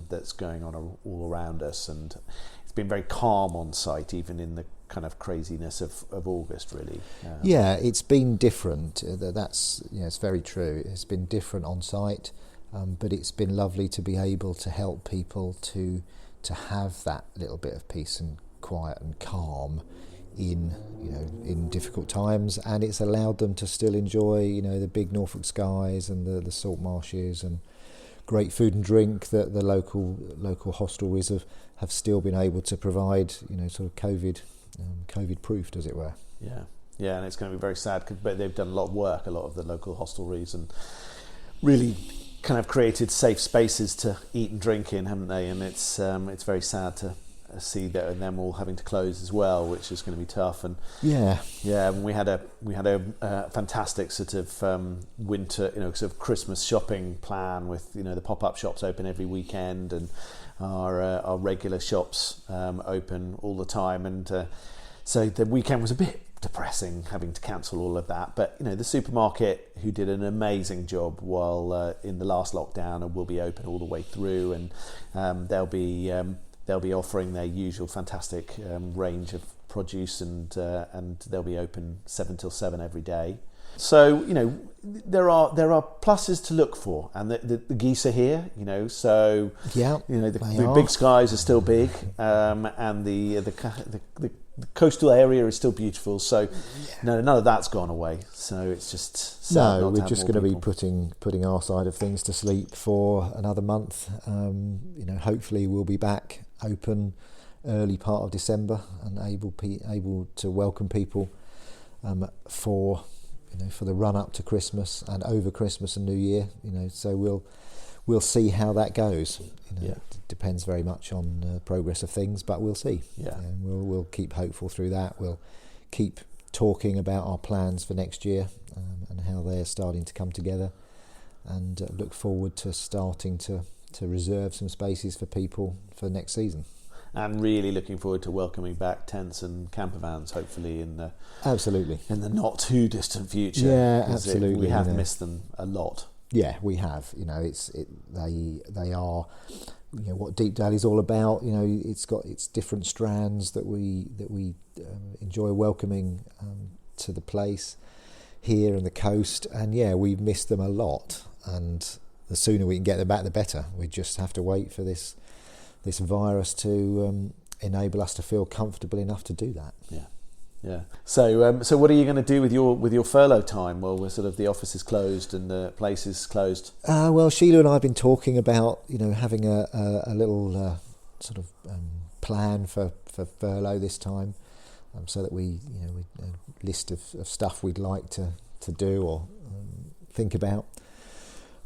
that's going on all around us, and it's been very calm on site, even in the kind of craziness of August, really. Yeah, it's been different. That's it's very true. It's been different on site, but it's been lovely to be able to help people to have that little bit of peace and quiet and calm in difficult times, and it's allowed them to still enjoy the big Norfolk skies and the salt marshes and great food and drink that the local hostelries have still been able to provide, sort of COVID proofed, as it were. Yeah, and it's going to be very sad, but they've done a lot of work, a lot of the local hostelries, and really kind of created safe spaces to eat and drink in, haven't they? And it's very sad to see that, and them all having to close as well, which is going to be tough. And we had a fantastic sort of winter, sort of Christmas shopping plan with the pop-up shops open every weekend, and our regular shops open all the time, and so the weekend was a bit depressing having to cancel all of that. But the supermarket, who did an amazing job while in the last lockdown, and will be open all the way through, and they'll be offering their usual fantastic range of produce, and they'll be open 7 till 7 every day. So there are pluses to look for, and the geese are here. So the big skies are still big, and the coastal area is still beautiful. So none of that's gone away. So it's just sad we're just going to be putting our side of things to sleep for another month. Hopefully we'll be back open early part of December and able to welcome people for the run up to Christmas and over Christmas and New Year. So we'll see how that goes. It depends very much on the progress of things, but we'll see. And we'll keep hopeful through that. We'll keep talking about our plans for next year and how they're starting to come together, and look forward to starting to reserve some spaces for people for next season. and really looking forward to welcoming back tents and camper vans, hopefully in the Absolutely. not too distant future. Yeah, 'Cause absolutely. we have you know. missed them a lot. Yeah, we have. They are, what Deepdale is all about. It's got its different strands that we enjoy welcoming to the place here and the coast. And yeah, we miss them a lot. And the sooner we can get them back, the better. We just have to wait for this virus to enable us to feel comfortable enough to do that. Yeah. So what are you going to do with your furlough time? Well, the office is closed and the place is closed. Well, Sheila and I have been talking about having a little plan for furlough this time, so that we a list of stuff we'd like to do or think about.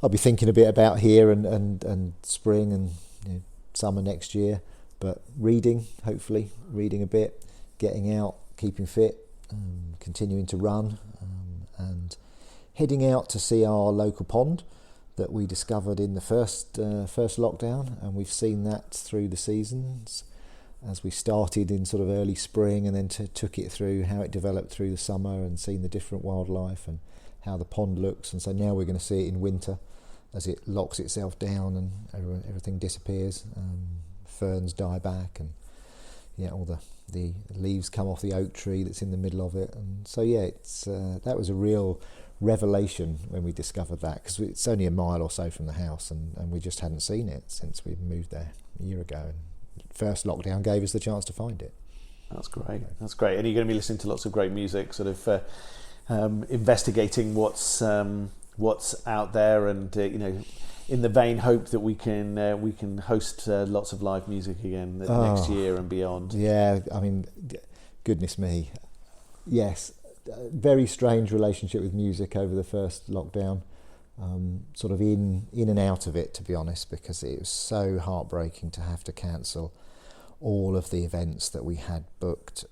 I'll be thinking a bit about here and spring and summer next year, but hopefully reading a bit, getting out, keeping fit, continuing to run, and heading out to see our local pond that we discovered in the first lockdown, and we've seen that through the seasons as we started in sort of early spring and then took it through how it developed through the summer and seen the different wildlife and how the pond looks. And so now we're going to see it in winter as it locks itself down and everything disappears, ferns die back, and all the leaves come off the oak tree that's in the middle of it. And so it's that was a real revelation when we discovered that, because it's only a mile or so from the house, and we just hadn't seen it since we moved there a year ago, and first lockdown gave us the chance to find it. That's great. And you're going to be listening to lots of great music, investigating what's out there, and in the vain hope that we can host lots of live music again next year and beyond. Yeah, I mean, goodness me, yes, very strange relationship with music over the first lockdown. Sort of in and out of it, to be honest, because it was so heartbreaking to have to cancel all of the events that we had booked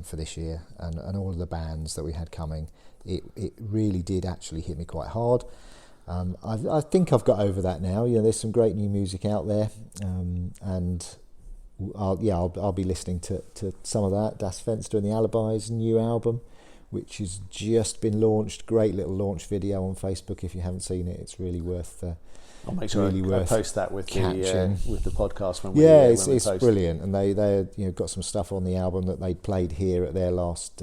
for this year, and all of the bands that we had coming. It really did actually hit me quite hard. I think I've got over that now. There's some great new music out there, and I'll be listening to some of that. Das Fenster and the Alibis' new album, which has just been launched. Great little launch video on Facebook. If you haven't seen it, it's really worth. I'll make sure I post that with the podcast when we it's post. Brilliant, and they got some stuff on the album that they'd played here at their last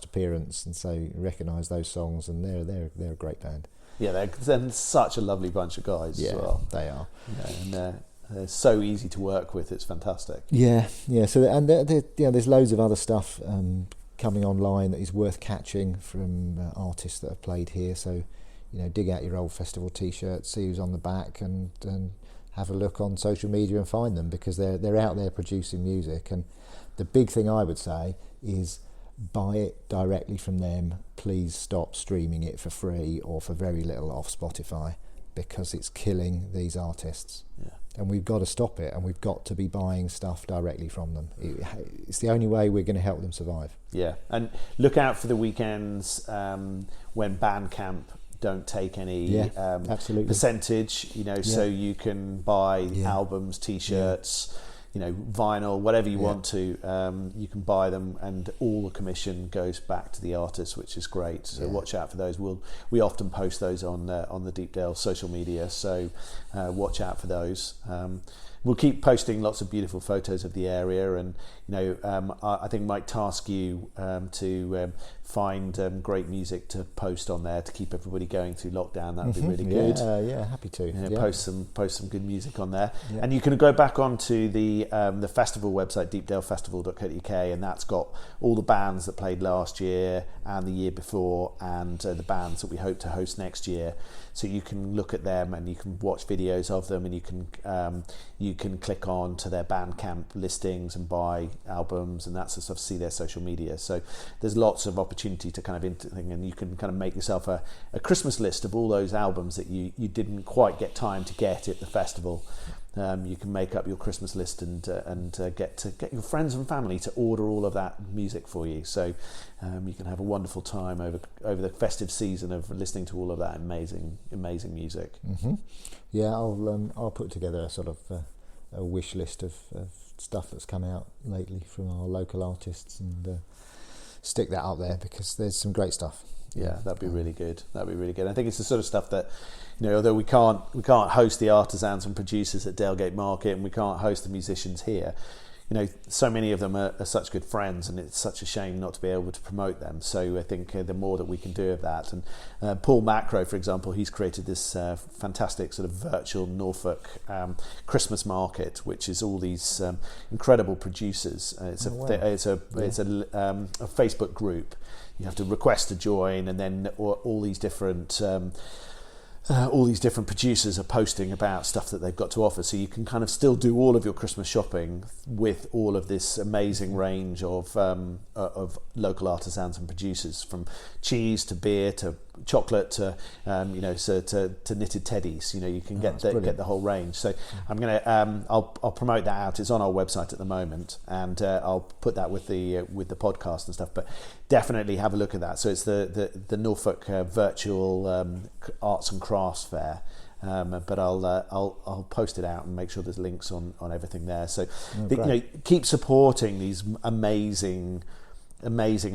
appearance, and so recognise those songs, and they're a great band. Yeah, they're such a lovely bunch of guys as well. They are. And they're so easy to work with. It's fantastic. Yeah. So there's loads of other stuff coming online that is worth catching from artists that have played here. So, dig out your old festival T-shirts, see who's on the back, and have a look on social media and find them, because they're out there producing music. And the big thing I would say is buy it directly from them. Please stop streaming it for free or for very little off Spotify, because it's killing these artists. Yeah. And we've got to stop it, and we've got to be buying stuff directly from them. It's the only way we're going to help them survive. Yeah, and look out for the weekends when Bandcamp don't take any absolutely. percentage, so you can buy albums, T-shirts, vinyl, whatever you want to, you can buy them, and all the commission goes back to the artist, which is great. So watch out for those. We often post those on the Deepdale social media, so watch out for those. We'll keep posting lots of beautiful photos of the area, and I think might task you to find great music to post on there to keep everybody going through lockdown. That would be really good. Happy to. Post some good music on there, and you can go back onto the festival website, deepdalefestival.co.uk, and that's got all the bands that played last year and the year before, and the bands that we hope to host next year. So you can look at them, and you can watch videos of them, and you can click on to their Bandcamp listings and buy albums and that sort of stuff, see their social media. So there's lots of opportunity to kind of and you can kind of make yourself a Christmas list of all those albums that you didn't quite get time to get at the festival. You can make up your Christmas list and get your friends and family to order all of that music for you. So you can have a wonderful time over the festive season of listening to all of that amazing music. Mm-hmm. Yeah, I'll put together a sort of a a wish list of stuff that's come out lately from our local artists, and stick that up there because there's some great stuff. Yeah, that'd be really good. That'd be really good. I think it's the sort of stuff that, although we can't host the artisans and producers at Dalegate Market, and we can't host the musicians here, so many of them are such good friends, and it's such a shame not to be able to promote them. So I think the more that we can do of that, and Paul Macro, for example, he's created this fantastic sort of virtual Norfolk Christmas market, which is all these incredible producers. It's a Facebook group. You have to request to join, and then all these different producers are posting about stuff that they've got to offer, so you can kind of still do all of your Christmas shopping with all of this amazing range of local artisans and producers, from cheese to beer to chocolate to to knitted teddies. You can get the whole range. So I'm gonna I'll promote that out. It's on our website at the moment, and I'll put that with the podcast and stuff. But definitely have a look at that. So it's the Norfolk virtual arts and crafts fair. But I'll post it out and make sure there's links on everything there. So keep supporting these amazing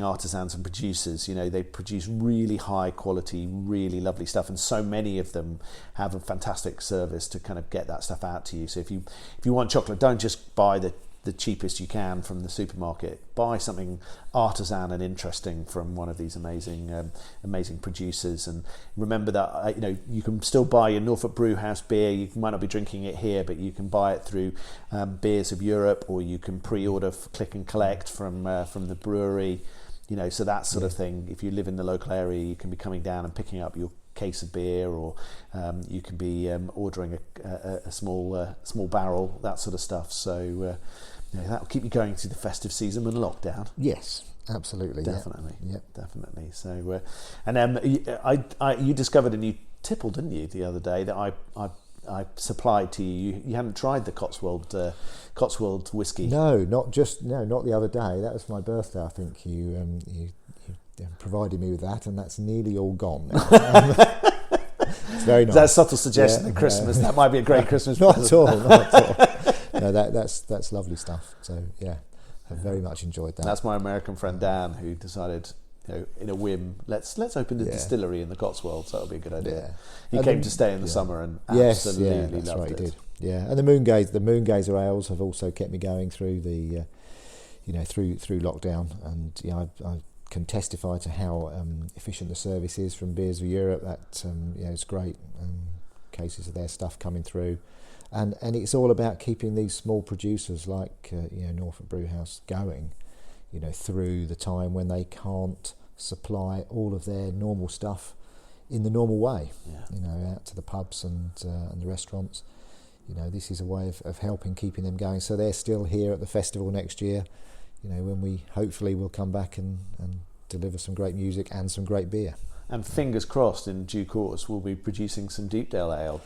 artisans and producers. They produce really high quality, really lovely stuff, and so many of them have a fantastic service to kind of get that stuff out to you. So if you want chocolate, don't just buy the cheapest you can from the supermarket. Buy something artisan and interesting from one of these amazing producers. And remember that you can still buy your Norfolk Brewhouse beer. You might not be drinking it here, but you can buy it through Beers of Europe, or you can pre-order click and collect from the brewery. So that sort of thing. If you live in the local area, you can be coming down and picking up your case of beer, or you can be ordering a small barrel, that sort of stuff. So that'll keep you going through the festive season and lockdown. Yes, absolutely. Definitely. Yep. Definitely. So you discovered a new tipple, didn't you, the other day, that I supplied to you. You hadn't tried the Cotswold whiskey. No, not the other day. That was my birthday. I think you provided me with that, and that's nearly all gone now. It's very nice. Is that a subtle suggestion at Christmas? That might be a great Christmas present. Not at all. No, that's lovely stuff. So yeah, I very much enjoyed that. That's my American friend Dan, who decided, in a whim, let's open a distillery in the Cotswolds. That'll be a good idea. He came to stay in the summer and absolutely loved it. He did. Yeah, and the Moongazer ales have also kept me going through the, through lockdown, and I can testify to how efficient the service is from Beers of Europe. That it's great. Cases of their stuff coming through, and it's all about keeping these small producers like Norfolk Brewhouse going, through the time when they can't supply all of their normal stuff in the normal way. Out to the pubs and the restaurants. This is a way of helping keeping them going. So they're still here at the festival next year. When we hopefully will come back and deliver some great music and some great beer. And fingers crossed, in due course, we'll be producing some Deepdale ale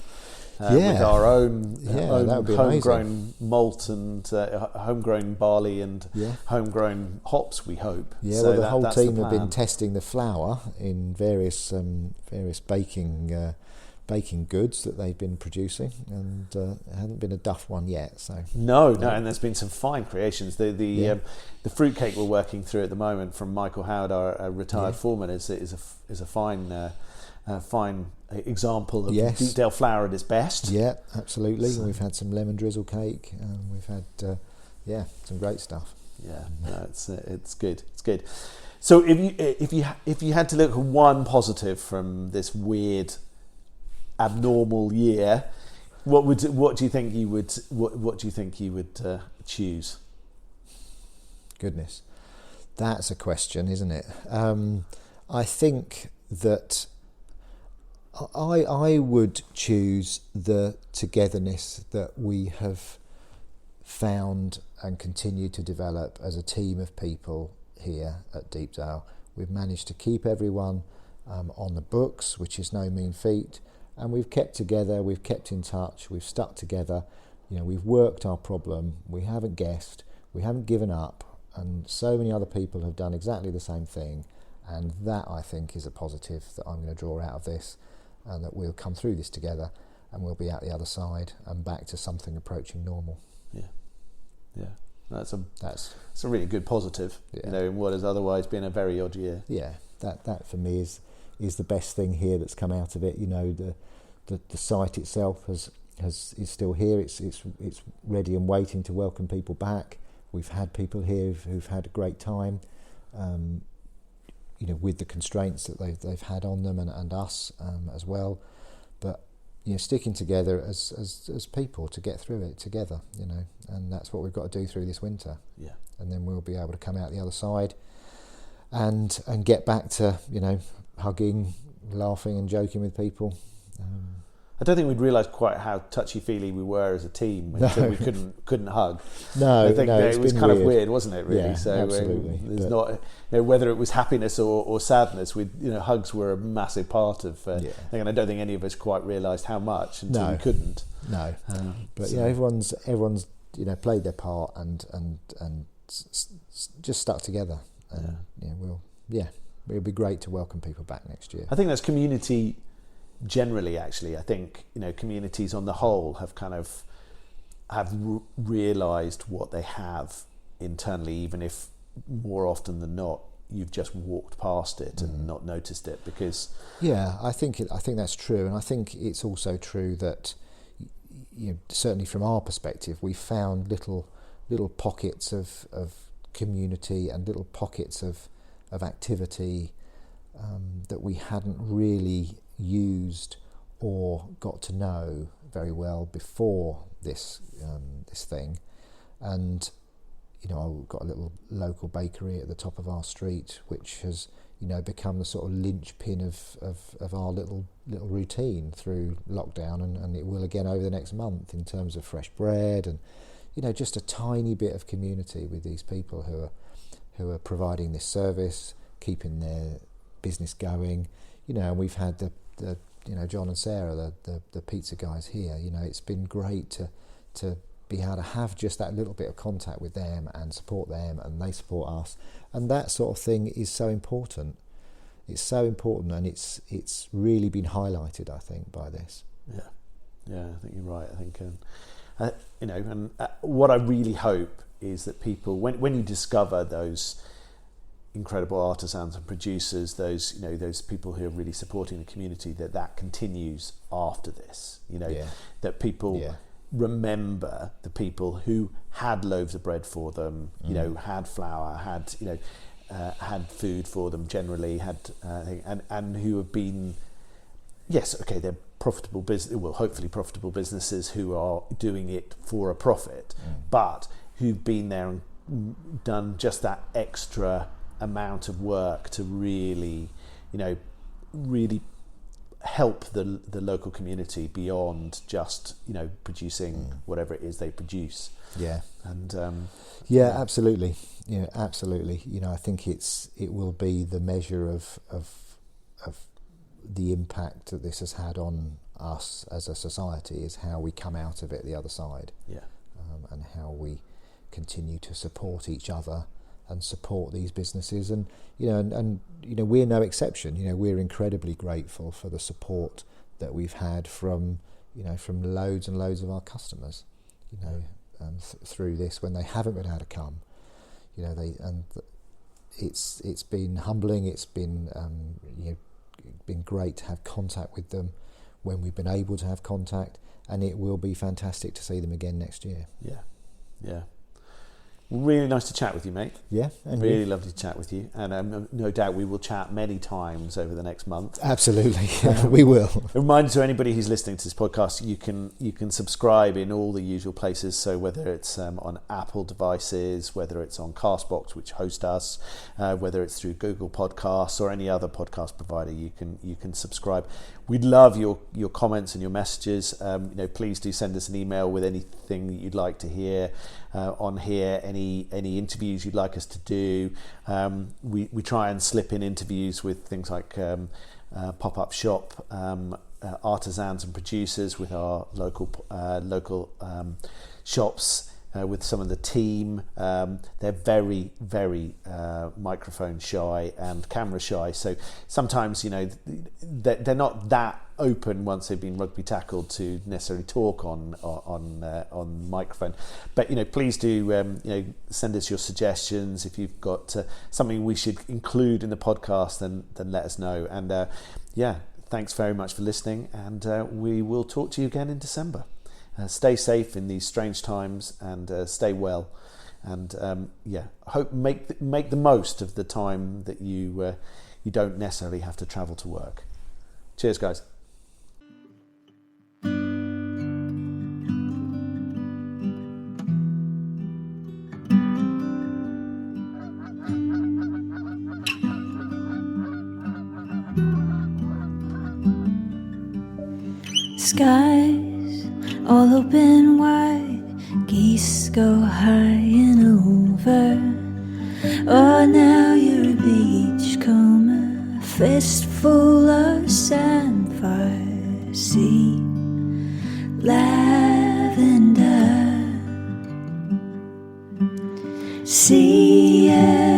with our own homegrown malt and homegrown barley and homegrown hops, we hope. Yeah, so the whole team have been testing the flour in various baking goods that they've been producing, and it hasn't been a duff one yet. So no, and there's been some fine creations. The fruitcake we're working through at the moment from Michael Howard, our retired foreman, is a fine example of Deepdale flour at its best. Yeah, absolutely. So, we've had some lemon drizzle cake, and we've had some great stuff. Yeah, no, it's good. It's good. So if you had to look at one positive from this weird, abnormal year, what do you think you would choose? Goodness, that's a question, isn't it? I think that I would choose the togetherness that we have found and continue to develop as a team of people here at Deepdale. We've managed to keep everyone on the books, which is no mean feat. And we've kept together, we've kept in touch, we've stuck together, we've worked our problem, we haven't guessed, we haven't given up, and so many other people have done exactly the same thing, and that, I think, is a positive that I'm going to draw out of this, and that we'll come through this together. and we'll be out the other side and back to something approaching normal. Yeah. That's a really good positive, in what has otherwise been a very odd year. Yeah, that for me is the best thing here that's come out of it. The site itself is still here. It's ready and waiting to welcome people back. We've had people here who've had a great time, with the constraints that they've had on them and us as well. But sticking together as people to get through it together, and that's what we've got to do through this winter. Yeah. And then we'll be able to come out the other side and get back to hugging, laughing and joking with people. I don't think we'd realised quite how touchy-feely we were as a team until we couldn't hug. No, I think it was kind of weird, wasn't it? Really. Yeah, so absolutely. There's not whether it was happiness or sadness. Hugs were a massive part of. And I don't think any of us quite realised how much until we couldn't. No, but everyone's played their part and just stuck together. And it'll be great to welcome people back next year. I think that's community. Generally, actually, I think communities on the whole have realised what they have internally, even if more often than not you've just walked past it and not noticed it. Because I think that's true, and I think it's also true that certainly from our perspective, we found little pockets of community and little pockets of activity that we hadn't really used or got to know very well before this thing. And I've got a little local bakery at the top of our street which has become the sort of linchpin of our little routine through lockdown, and it will again over the next month, in terms of fresh bread and just a tiny bit of community with these people who are providing this service, keeping their business going. And we've had the John and Sarah, the pizza guys here. It's been great to be able to have just that little bit of contact with them and support them, and they support us, and that sort of thing is so important. It's so important, and it's really been highlighted, I think, by this. Yeah, I think you're right. I think and what I really hope is that people, when you discover those incredible artisans and producers, those people who are really supporting the community, that continues after this. That people remember the people who had loaves of bread for them, had flour, had food for them generally, and who have been, they're profitable business, well, hopefully profitable businesses who are doing it for a profit, but who've been there and done just that extra amount of work to really help the local community beyond just producing whatever it is they produce. Absolutely. I think it will be the measure of the impact that this has had on us as a society, is how we come out of it the other side, and how we continue to support each other and support these businesses, and we're no exception. We're incredibly grateful for the support that we've had from loads and loads of our customers, through this, when they haven't been able to come. It's been humbling. It's been been great to have contact with them when we've been able to have contact, and it will be fantastic to see them again next year. Yeah. Really nice to chat with you, mate. Yeah, and really lovely to chat with you, and no doubt we will chat many times over the next month. Absolutely, we will. A reminder to anybody who's listening to this podcast: you can subscribe in all the usual places. So whether it's on Apple devices, whether it's on Castbox, which host us, whether it's through Google Podcasts or any other podcast provider, you can subscribe. We'd love your comments and your messages. Please do send us an email with anything that you'd like to hear on here. Any interviews you'd like us to do. We try and slip in interviews with things like pop-up shop artisans and producers with our local shops with some of the team. They're very, very microphone shy and camera shy. So sometimes, they're not that open once they've been rugby tackled to necessarily talk on microphone. But please do send us your suggestions. If you've got something we should include in the podcast, then let us know. And thanks very much for listening, and we will talk to you again in December. Stay safe in these strange times, and stay well, and hope make the most of the time that you don't necessarily have to travel to work. Cheers, guys. Skies all open wide, geese go high and over. Oh, now you're a beachcomber, fistful of sandfire, sea, lavender, sea.